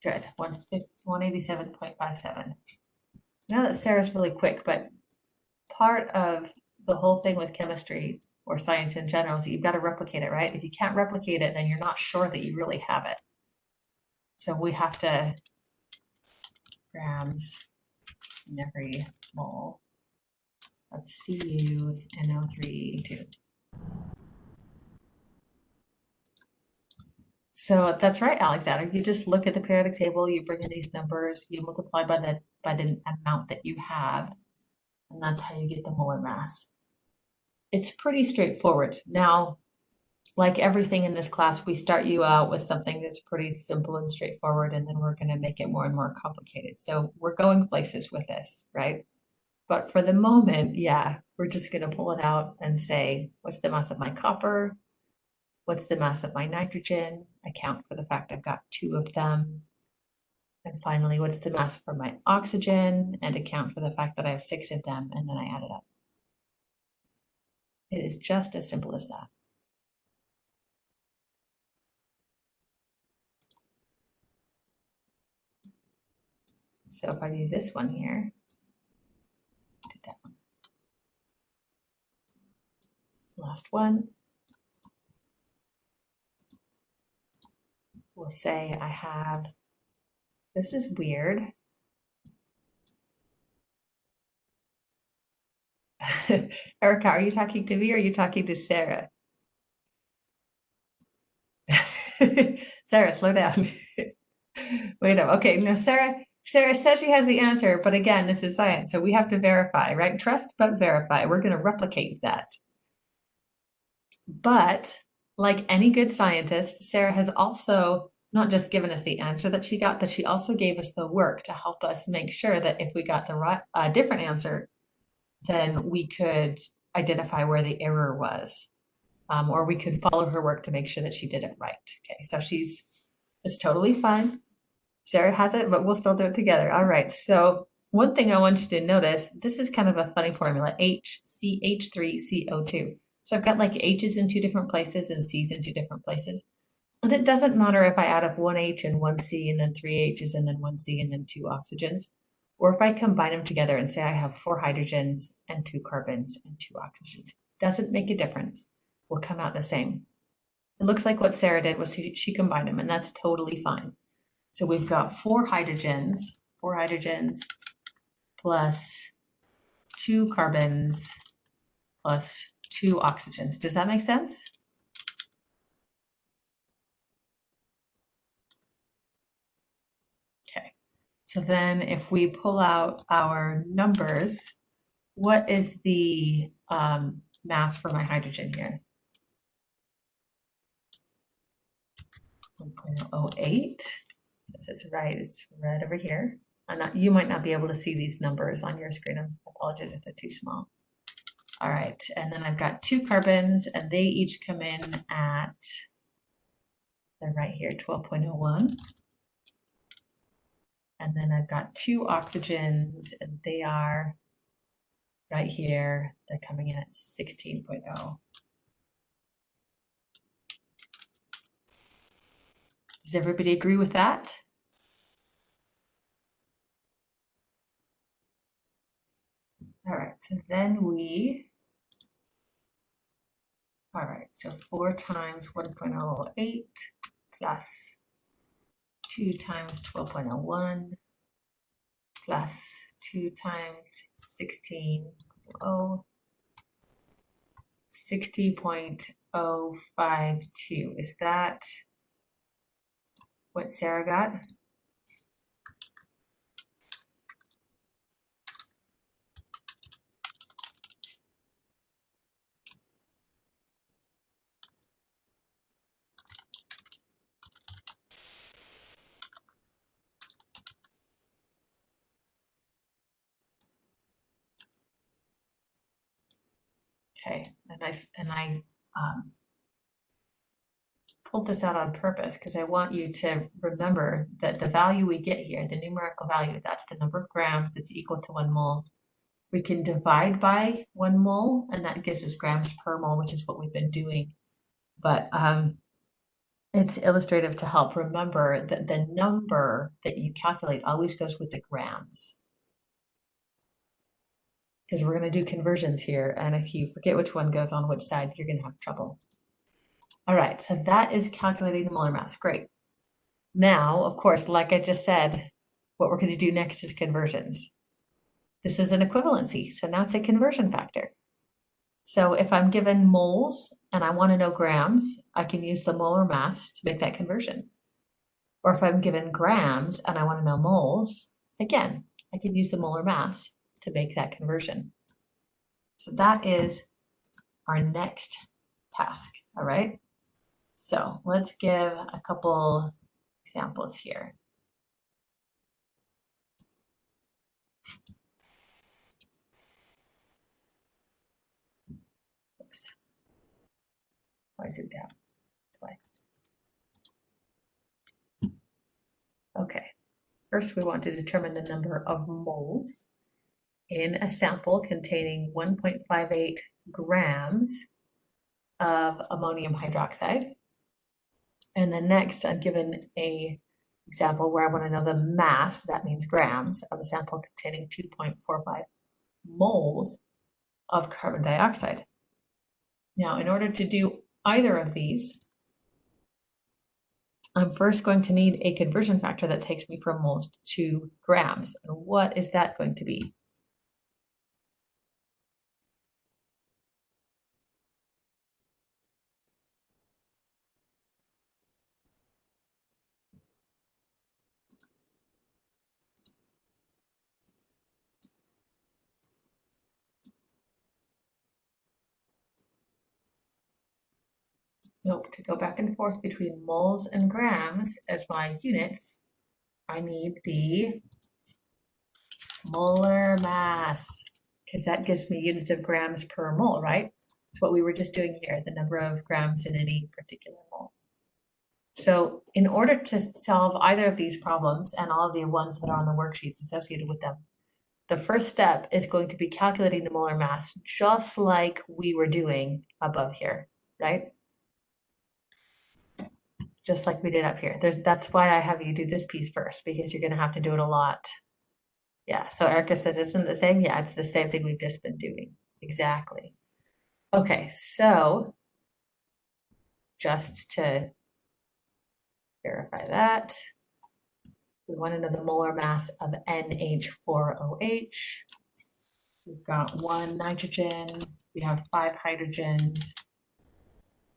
Good, 187.57. Now that Sarah's really quick, but part of the whole thing with chemistry or science in general is that you've got to replicate it, right? If you can't replicate it, then you're not sure that you really have it. So we have to grams in every mole of CuNO3 So that's right, Alexander. You just look at the periodic table, you bring in these numbers, you multiply by the amount that you have, and that's how you get the molar mass. It's pretty straightforward. Now, like everything in this class, we start you out with something that's pretty simple and straightforward, and then we're going to make it more and more complicated. So we're going places with this, right? But for the moment, yeah, we're just going to pull it out and say, what's the mass of my copper? What's the mass of my nitrogen? Account for the fact I've got 2 of them. And finally, what's the mass for my oxygen? And account for the fact that I have 6 of them, and then I add it up. It is just as simple as that. So if I do this one here, do that one. Last one. We'll say I have, this is weird. Erica, are you talking to me or are you talking to Sarah? Sarah, slow down. Wait up. Okay, no, Sarah says she has the answer, but again, this is science, so we have to verify, right? Trust but verify. We're going to replicate that. But like any good scientist, Sarah has also not just given us the answer that she got, but she also gave us the work to help us make sure that if we got the right, different answer, then we could identify where the error was, or we could follow her work to make sure that she did it right. Okay, so it's totally fine. Sarah has it, but we'll still do it together. All right, so one thing I want you to notice, this is kind of a funny formula, HCH3CO2. So I've got like H's in 2 different places and C's in 2 different places. And it doesn't matter if I add up 1 H and 1 C and then 3 H's and then 1 C and then 2 oxygens, or if I combine them together and say I have 4 hydrogens and 2 carbons and 2 oxygens. Doesn't make a difference. Will come out the same. It looks like what Sarah did was she combined them, and that's totally fine. So we've got 4 hydrogens plus 2 carbons plus 2 oxygens. Does that make sense? Okay, so then if we pull out our numbers, what is the mass for my hydrogen here? 1.08. This is right, it's right over here. You might not be able to see these numbers on your screen. I apologize if they're too small. All right, and then I've got 2 carbons, and they each come in at, they're right here, 12.01. And then I've got 2 oxygens, and they are right here. They're coming in at 16.0. Does everybody agree with that? All right, so then all right, so 4 times 1.08 plus 2 times 12.01 plus 2 times 16.0, 60.052. Is that what Sarah got? Okay, and I pulled this out on purpose because I want you to remember that the value we get here, the numerical value, that's the number of grams that's equal to 1 mole. We can divide by 1 mole, and that gives us grams per mole, which is what we've been doing. But it's illustrative to help remember that the number that you calculate always goes with the grams. Because we're going to do conversions here, and if you forget which one goes on which side, you're going to have trouble. All right, so that is calculating the molar mass. Great. Now, of course, like I just said, what we're going to do next is conversions. This is an equivalency, so now it's a conversion factor. So if I'm given moles and I want to know grams, I can use the molar mass to make that conversion. Or if I'm given grams and I want to know moles, again, I can use the molar mass to make that conversion. So that is our next task, all right? So let's give a couple examples here. Oops. Why is it down? That's why. Okay, first we want to determine the number of moles in a sample containing 1.58 grams of ammonium hydroxide. And then next I'm given a example where I want to know the mass, that means grams, of a sample containing 2.45 moles of carbon dioxide. Now, in order to do either of these, I'm first going to need a conversion factor that takes me from moles to grams. And what is that going to be? Nope, to go back and forth between moles and grams as my units, I need the molar mass, because that gives me units of grams per mole, right? That's what we were just doing here, the number of grams in any particular mole. So in order to solve either of these problems and all of the ones that are on the worksheets associated with them, the first step is going to be calculating the molar mass, just like we were doing above here, right? Just like we did up here. That's why I have you do this piece first, because you're gonna have to do it a lot. Yeah, so Erica says, isn't it the same? Yeah, it's the same thing we've just been doing. Exactly. Okay, so just to verify that, we want to know the molar mass of NH4OH. We've got 1 nitrogen, we have 5 hydrogens,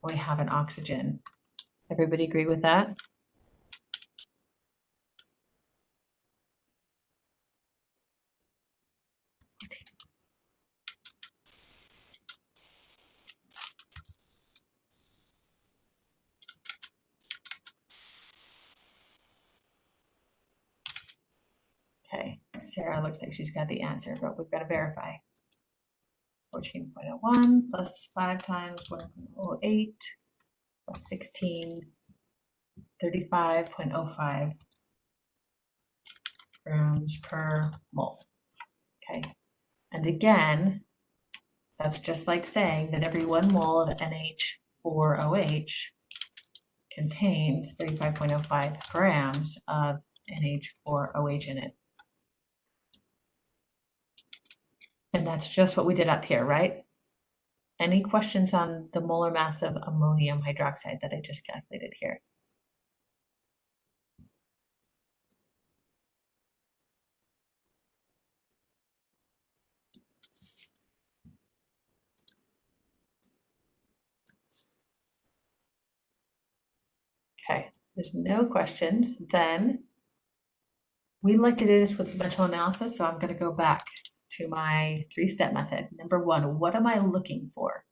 we have an oxygen. Everybody agree with that? Okay, Sarah looks like she's got the answer, but we've got to verify. 14.01 plus 5 times 1.08 plus 16, 35.05 grams per mole. Okay, and again, that's just like saying that every 1 mole of NH4OH contains 35.05 grams of NH4OH in it. And that's just what we did up here, right? Any questions on the molar mass of ammonium hydroxide that I just calculated here? Okay, there's no questions. Then we like to do this with dimensional analysis, so I'm going to go back to my three-step method. Number one, what am I looking for?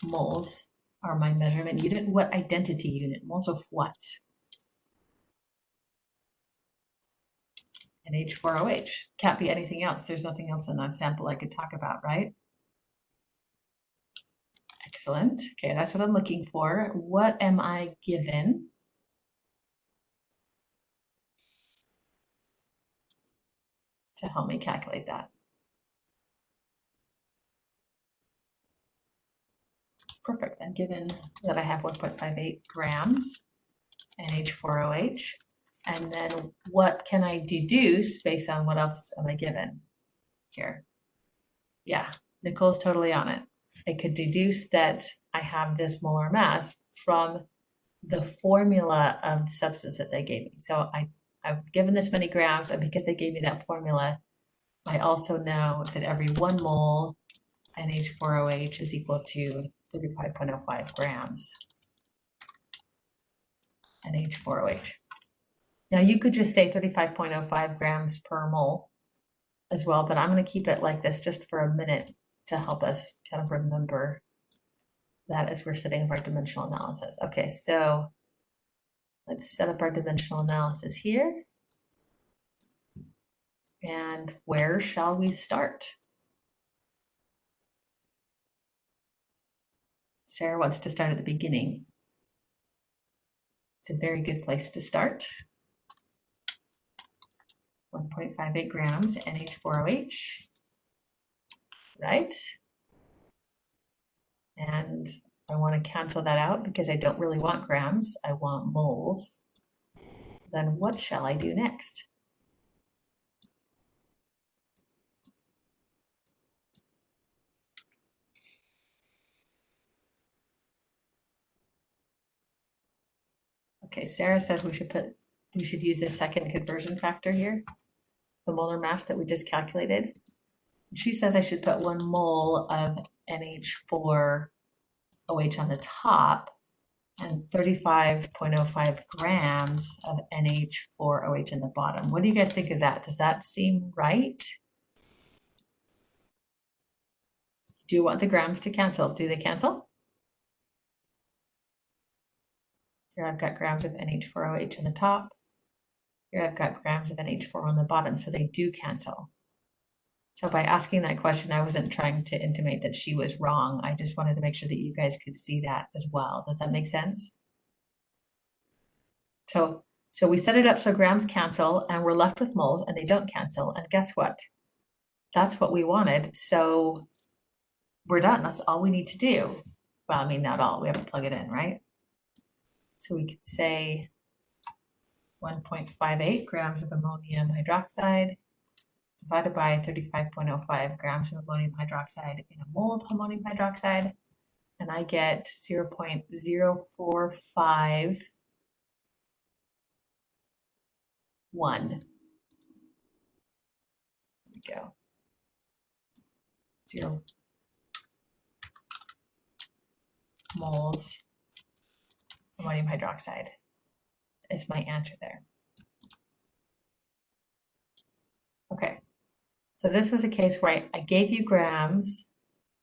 Moles are my measurement unit. What identity unit? Moles of what? NH4OH. Can't be anything else. There's nothing else in that sample I could talk about, right? Excellent. Okay, that's what I'm looking for. What am I given? To help me calculate that. Perfect. I'm given that I have 1.58 grams NH4OH. And then what can I deduce based on what else am I given here? Yeah, Nicole's totally on it. I could deduce that I have this molar mass from the formula of the substance that they gave me. So I've given this many grams, and because they gave me that formula, I also know that every 1 mole NH4OH is equal to 35.05 grams NH4OH. Now you could just say 35.05 grams per mole as well, but I'm going to keep it like this just for a minute to help us kind of remember that as we're setting up our dimensional analysis. Okay, so let's set up our dimensional analysis here. And where shall we start? Sarah wants to start at the beginning. It's a very good place to start. 1.58 grams NH4OH, right? And I want to cancel that out because I don't really want grams, I want moles. Then what shall I do next? Okay, Sarah says we should use the second conversion factor here, the molar mass that we just calculated. She says I should put 1 mole of NH4OH on the top and 35.05 grams of NH4OH in the bottom. What do you guys think of that? Does that seem right? Do you want the grams to cancel? Do they cancel? Here I've got grams of NH4OH in the top. Here I've got grams of NH4 on the bottom, so they do cancel. So by asking that question, I wasn't trying to intimate that she was wrong. I just wanted to make sure that you guys could see that as well. Does that make sense? So we set it up so grams cancel and we're left with moles and they don't cancel. And guess what? That's what we wanted. So we're done. That's all we need to do. Well, I mean, not all. We have to plug it in, right? So we could say 1.58 grams of ammonium hydroxide divided by 35.05 grams of ammonium hydroxide in a mole of ammonium hydroxide. And I get 0.0451. There we go. 0 moles ammonium hydroxide is my answer there. Okay, so this was a case where I gave you grams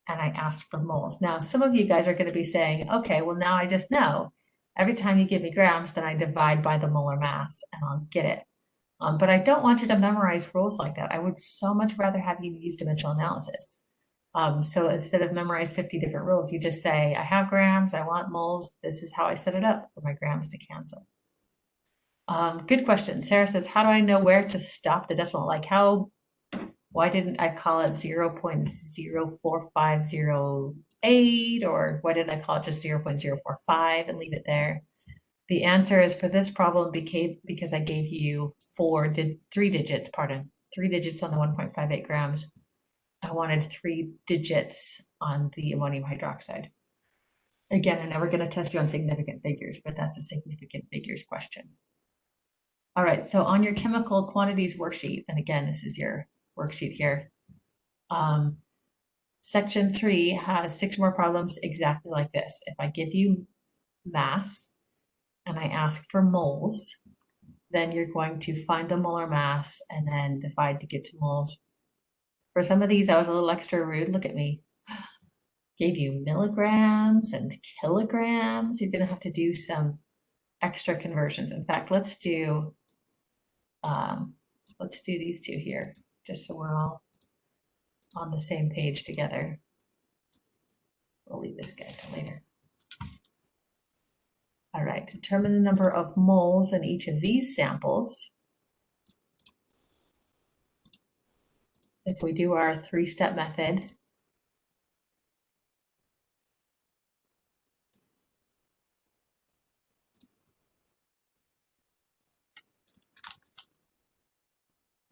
and I asked for moles. Now, some of you guys are going to be saying, okay, well, now I just know. Every time you give me grams, then I divide by the molar mass and I'll get it. But I don't want you to memorize rules like that. I would so much rather have you use dimensional analysis. So instead of memorize 50 different rules, you just say, I have grams, I want moles. This is how I set it up for my grams to cancel. Good question. Sarah says, how do I know where to stop the decimal? Like why didn't I call it 0.04508 or why didn't I call it just 0.045 and leave it there? The answer is for this problem because I gave you 3 digits, pardon, 3 digits on the 1.58 grams. I wanted 3 digits on the ammonium hydroxide. Again, I'm never going to test you on significant figures, but that's a significant figures question. All right, so on your chemical quantities worksheet, and again, this is your worksheet here, section 3 has 6 more problems exactly like this. If I give you mass and I ask for moles, then you're going to find the molar mass and then divide to get to moles. For some of these, I was a little extra rude. Look at me. Gave you milligrams and kilograms. You're going to have to do some extra conversions. In fact, let's do these two here, just so we're all on the same page together. We'll leave this guy till later. All right, determine the number of moles in each of these samples. If we do our 3-step method,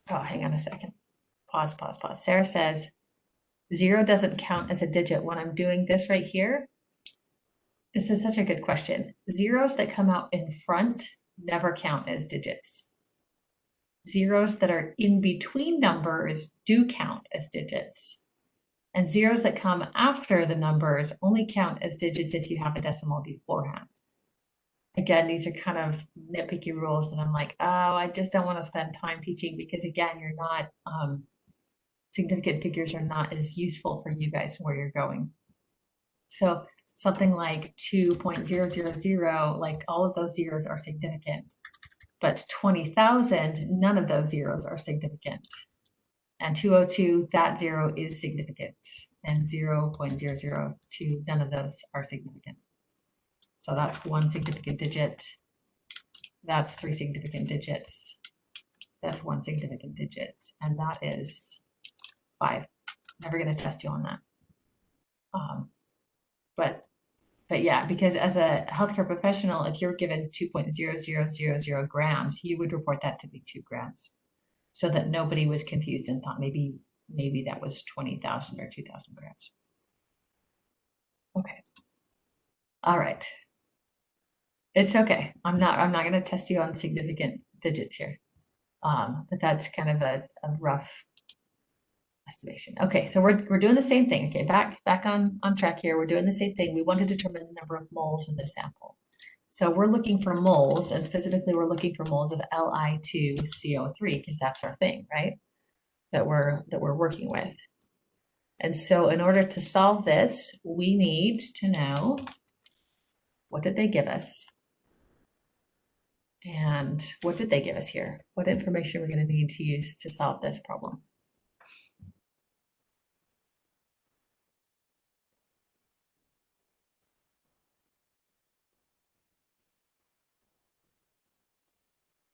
oh, hang on a second. Pause. Sarah says, 0 doesn't count as a digit when I'm doing this right here. This is such a good question. Zeros that come out in front never count as digits. Zeros that are in between numbers do count as digits. And zeros that come after the numbers only count as digits if you have a decimal beforehand. Again, these are kind of nitpicky rules that I'm like, oh, I just don't want to spend time teaching because again, you're not, significant figures are not as useful for you guys where you're going. So something like 2.000, like all of those zeros are significant, but 20,000, none of those zeros are significant. And 202, that 0 is significant, and 0.002, none of those are significant. So that's 1 significant digit. That's 3 significant digits. That's 1 significant digit, and that is 5. Never going to test you on that. But yeah, because as a healthcare professional, if you're given 2.0000 grams, you would report that to be 2 grams, so that nobody was confused and thought maybe that was 20,000 or 2,000 grams. Okay. All right. It's okay. I'm not going to test you on significant digits here, but that's kind of a rough estimation. Okay, so we're doing the same thing. Okay, back on track here. We're doing the same thing. We want to determine the number of moles in the sample. So we're looking for moles, and specifically we're looking for moles of Li2CO3 because that's our thing, right? That we're working with. And so in order to solve this, we need to know what did they give us? And what did they give us here? What information we're going to need to use to solve this problem?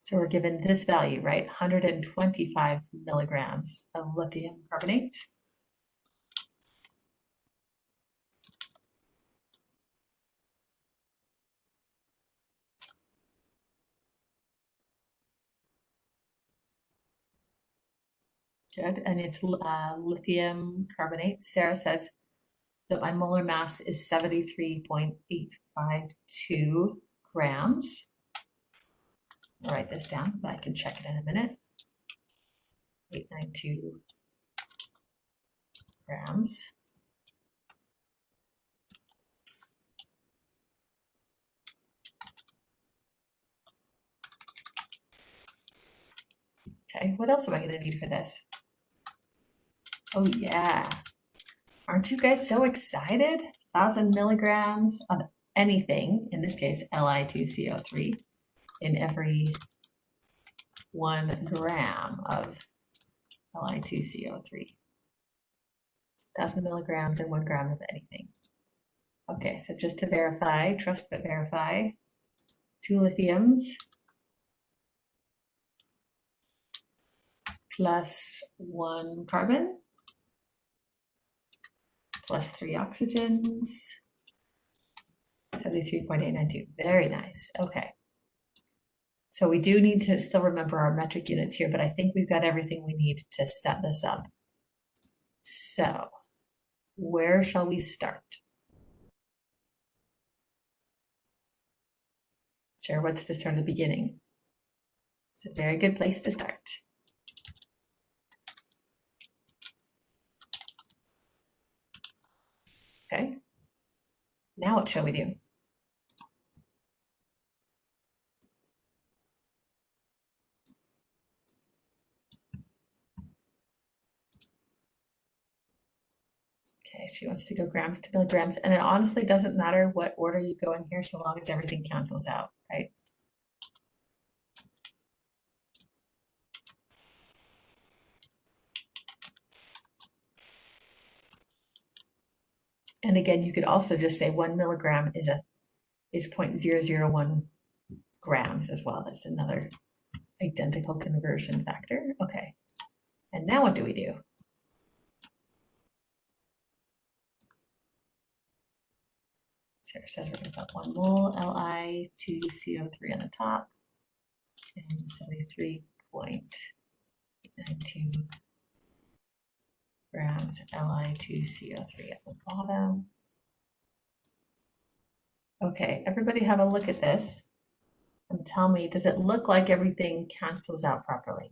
So we're given this value, right? 125 milligrams of lithium carbonate. Good, and it's lithium carbonate. Sarah says that my molar mass is 73.852 grams. I'll write this down, but I can check it in a minute. 892 grams. Okay, what else am I going to need for this? Oh yeah, aren't you guys so excited? 1,000 milligrams of anything, in this case Li2CO3, in every 1 gram of Li2CO3. 1,000 milligrams and 1 gram of anything. Okay, so just to verify, trust but verify, 2 lithiums plus 1 carbon plus 3 oxygens. 73.892. Very nice. Okay. So we do need to still remember our metric units here, but I think we've got everything we need to set this up. So where shall we start? Sure, let's just start at the beginning. It's a very good place to start. Okay. Now what shall we do? Okay, she wants to go grams to milligrams, and it honestly doesn't matter what order you go in here so long as everything cancels out, right? And again, you could also just say 1 milligram is 0.001 grams as well. That's another identical conversion factor. Okay, and now what do we do? Sarah says we're going to put 1 mole Li, 2 CO3 on the top, and 73.92 grams Li, 2 CO3 at the bottom. Okay, everybody have a look at this and tell me, does it look like everything cancels out properly?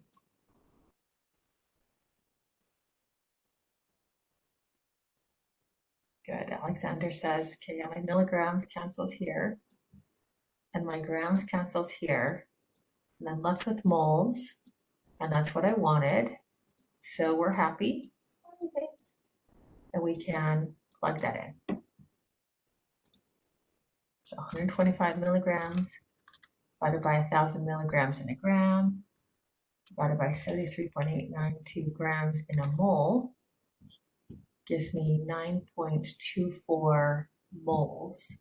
Good. Alexander says, okay, yeah, my milligrams cancels here, and my grams cancels here, and I'm left with moles, and that's what I wanted. So we're happy, and we can plug that in. So 125 milligrams divided by 1,000 milligrams in a gram, divided by 73.892 grams in a mole, gives me 9.24 moles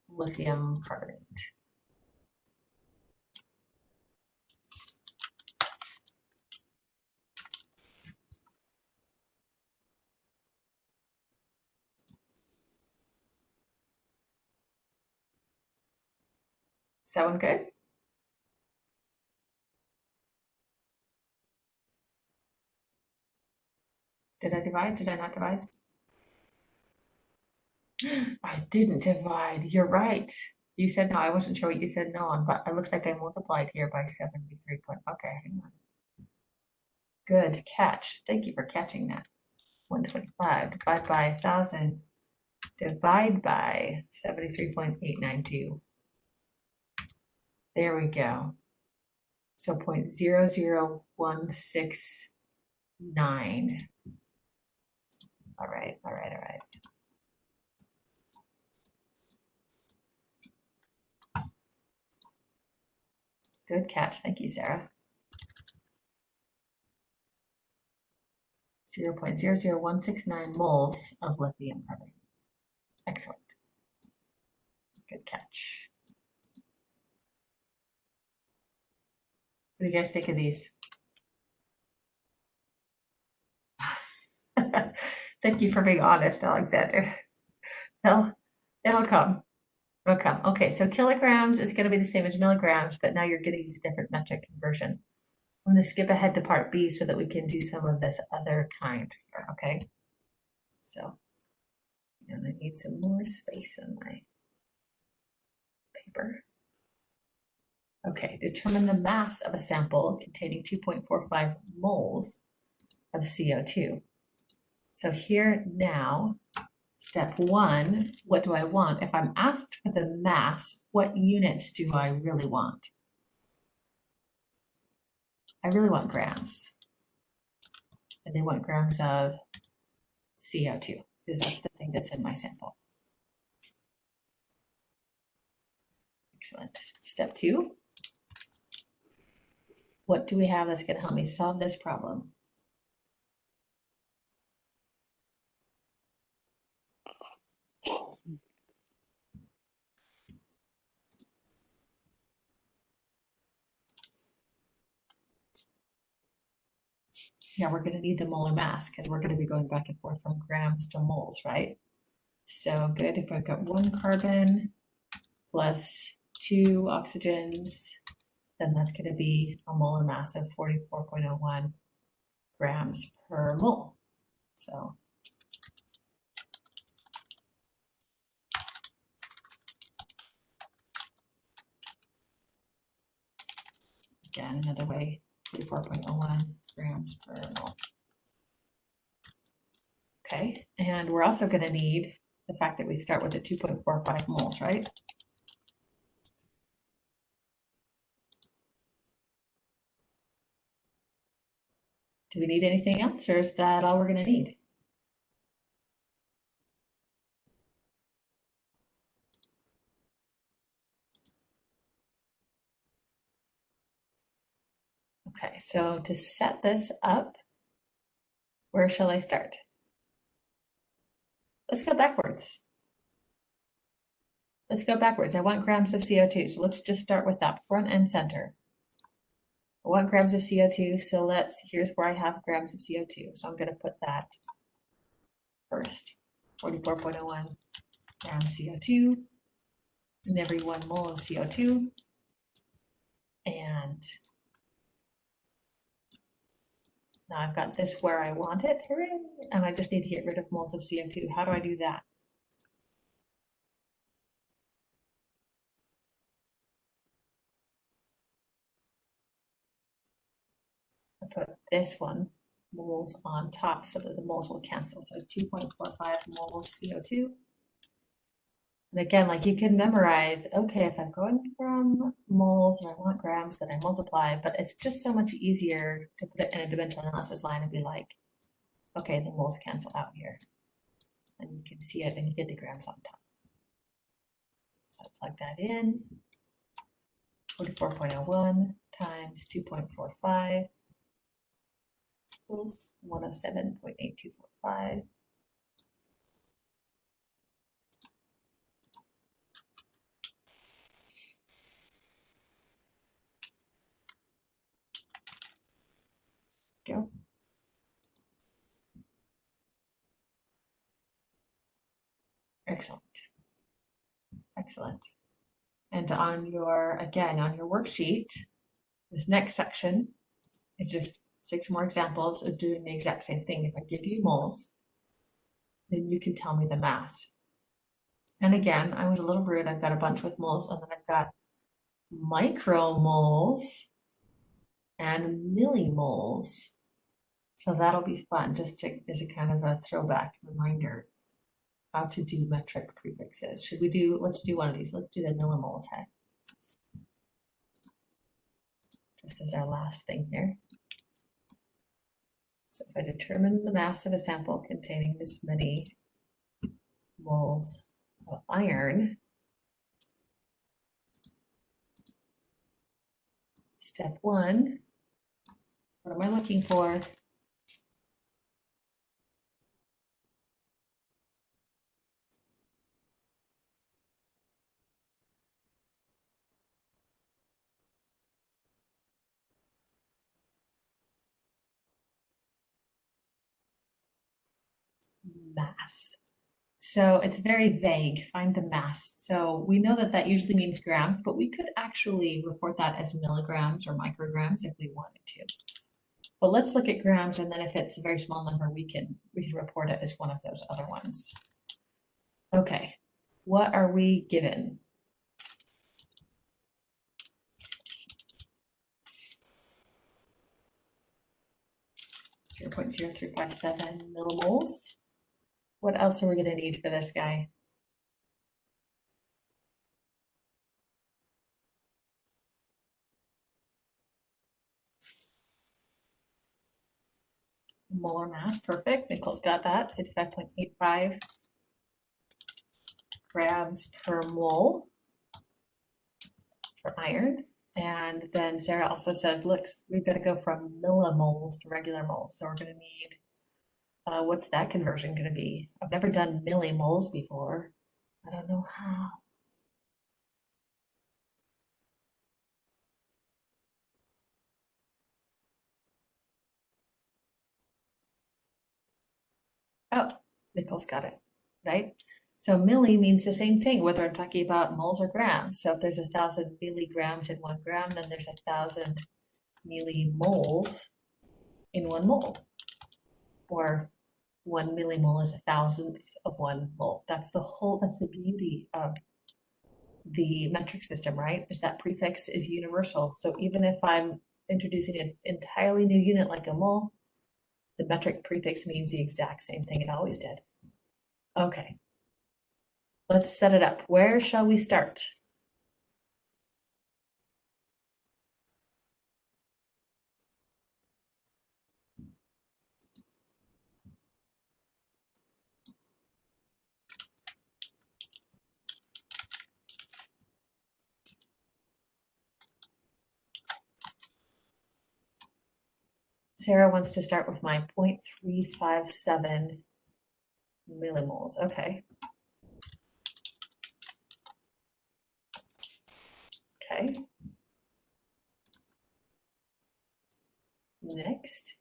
lithium carbonate. Is that one good? Did I divide? Did I not divide? I didn't divide. You're right. You said no. I wasn't sure what you said no on, but it looks like I multiplied here by 73 point. Okay, hang on. Good catch. Thank you for catching that. 125 divide by 1,000 divide by 73.892. There we go. So 0.00169. All right, all right, all right. Good catch. Thank you, Sarah. 0.00169 moles of lithium carbonate. Excellent. Good catch. What do you guys think of these? Thank you for being honest, Alexander. It'll come. It'll come. Okay, so kilograms is going to be the same as milligrams, but now you're going to use a different metric conversion. I'm going to skip ahead to part B so that we can do some of this other kind here, okay? So, and I need some more space on my paper. Okay, determine the mass of a sample containing 2.45 moles of CO2. So here now, step one, what do I want? If I'm asked for the mass, what units do I really want? I really want grams. And they want grams of CO2, because that's the thing that's in my sample. Excellent. Step two, what do we have that's going to help me solve this problem? Yeah, we're going to need the molar mass because we're going to be going back and forth from grams to moles, right? So good. If I've got 1 carbon, plus 2 oxygens, then that's going to be a molar mass of 44.01 grams per mole. So again, another way, 44.01 grams per mole. Okay, and we're also going to need the fact that we start with a 2.45 moles, right? Do we need anything else, or is that all we're going to need? Okay, so to set this up, where shall I start? Let's go backwards. Let's go backwards. I want grams of CO2, so let's just start with that front and center. I want grams of CO2, so here's where I have grams of CO2. So I'm going to put that first, 44.01 grams CO2 in every 1 mole of CO2. And now I've got this where I want it, hooray, and I just need to get rid of moles of CO2. How do I do that? I put this one, moles on top, so that the moles will cancel. So 2.45 moles CO2. And again, like you can memorize, okay, if I'm going from moles and I want grams, then I multiply, but it's just so much easier to put it in a dimensional analysis line and be like, okay, the moles cancel out here. And you can see it and you get the grams on top. So I plug that in, 44.01 times 2.45 equals 107.8245. Go. Excellent. Excellent. And on your, again, on your worksheet, this next section is just 6 more examples of doing the exact same thing. If I give you moles, then you can tell me the mass. And again, I was a little rude. I've got a bunch with moles, and then I've got micromoles and millimoles. So that'll be fun, just to, as a kind of a throwback reminder how to do metric prefixes. Should we do, let's do one of these. Let's do the millimoles, hey? Just as our last thing here. So if I determine the mass of a sample containing this many moles of iron, step 1, what am I looking for? Mass. So it's very vague, find the mass. So we know that that usually means grams, but we could actually report that as milligrams or micrograms if we wanted to. But let's look at grams, and then if it's a very small number, we can report it as one of those other ones. Okay, what are we given? 0.0357 millimoles. What else are we going to need for this guy? Molar mass, perfect. Nicole's got that, 55.85 grams per mole for iron. And then Sarah also says, look, we've got to go from millimoles to regular moles. So we're going to need, what's that conversion going to be? I've never done millimoles before. I don't know how. Oh, Nicole's got it, right? So milli means the same thing, whether I'm talking about moles or grams. So if there's 1,000 milligrams in 1 gram, then there's 1,000 millimoles in 1 mole. Or 1 millimole is 1,000th of 1 mole. That's the beauty of the metric system, right? Is that prefix is universal. So even if I'm introducing an entirely new unit like a mole, the metric prefix means the exact same thing it always did. Okay, let's set it up. Where shall we start? Sarah wants to start with my 0.357 millimoles. Okay. Okay. Next.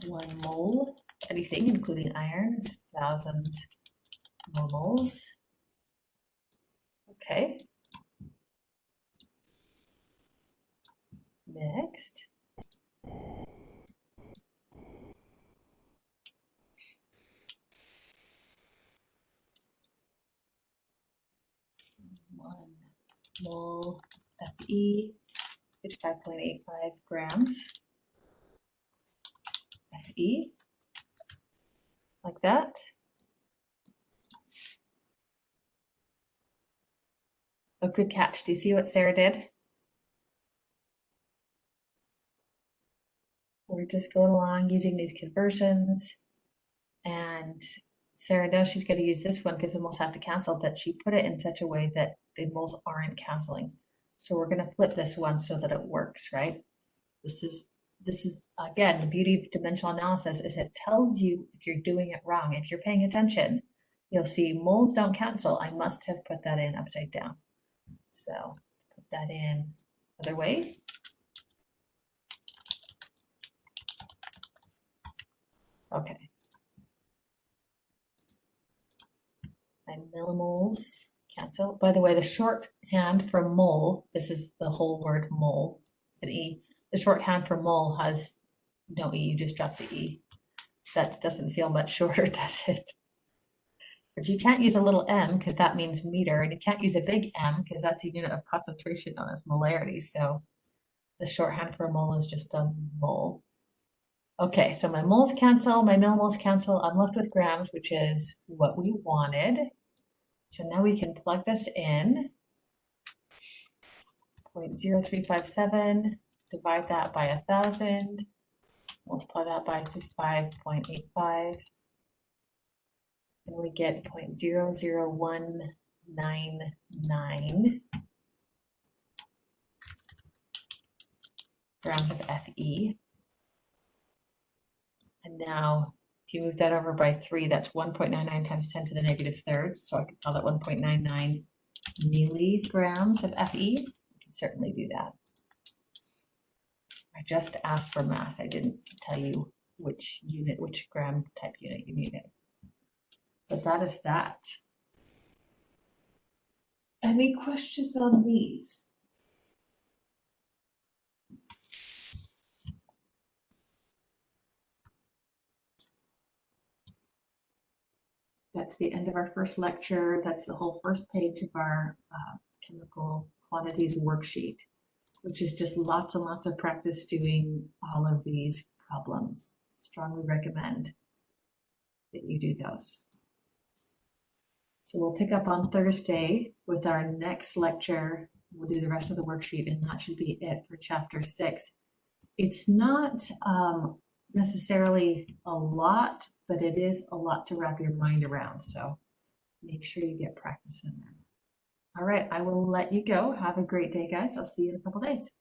One mole, anything including iron, 1,000 millimoles. Okay. Next. One mole Fe, 55.85 grams. Fe, like that. A good catch. Do you see what Sarah did? We're just going along using these conversions, and Sarah knows she's going to use this one because the moles have to cancel, but she put it in such a way that the moles aren't canceling. So we're going to flip this one so that it works, right? This is again the beauty of dimensional analysis is it tells you if you're doing it wrong. If you're paying attention, you'll see moles don't cancel. I must have put that in upside down. So put that in other way. Okay. My millimoles cancel. By the way, the shorthand for mole, this is the whole word mole, an E. The shorthand for mole has no E, you just drop the E. That doesn't feel much shorter, does it? But you can't use a little m because that means meter, and you can't use a big M because that's a unit of concentration known as molarity. So the shorthand for a mole is just a mole. Okay, so my moles cancel, my millimoles cancel. I'm left with grams, which is what we wanted. So now we can plug this in. 0.0357, divide that by 1,000, multiply that by 55.85, and we get 0.00199 grams of Fe. And now if you move that over by 3, that's 1.99 times 10 to the negative third. So I could call that 1.99 milligrams of Fe. I can certainly do that. I just asked for mass. I didn't tell you which unit, which gram type unit you needed. But that is that. Any questions on these? That's the end of our first lecture. That's the whole first page of our chemical quantities worksheet, which is just lots and lots of practice doing all of these problems. Strongly recommend that you do those. So we'll pick up on Thursday with our next lecture. We'll do the rest of the worksheet, and that should be it for chapter 6. It's not necessarily a lot, but it is a lot to wrap your mind around. So make sure you get practice in there. All right, I will let you go. Have a great day, guys. I'll see you in a couple days.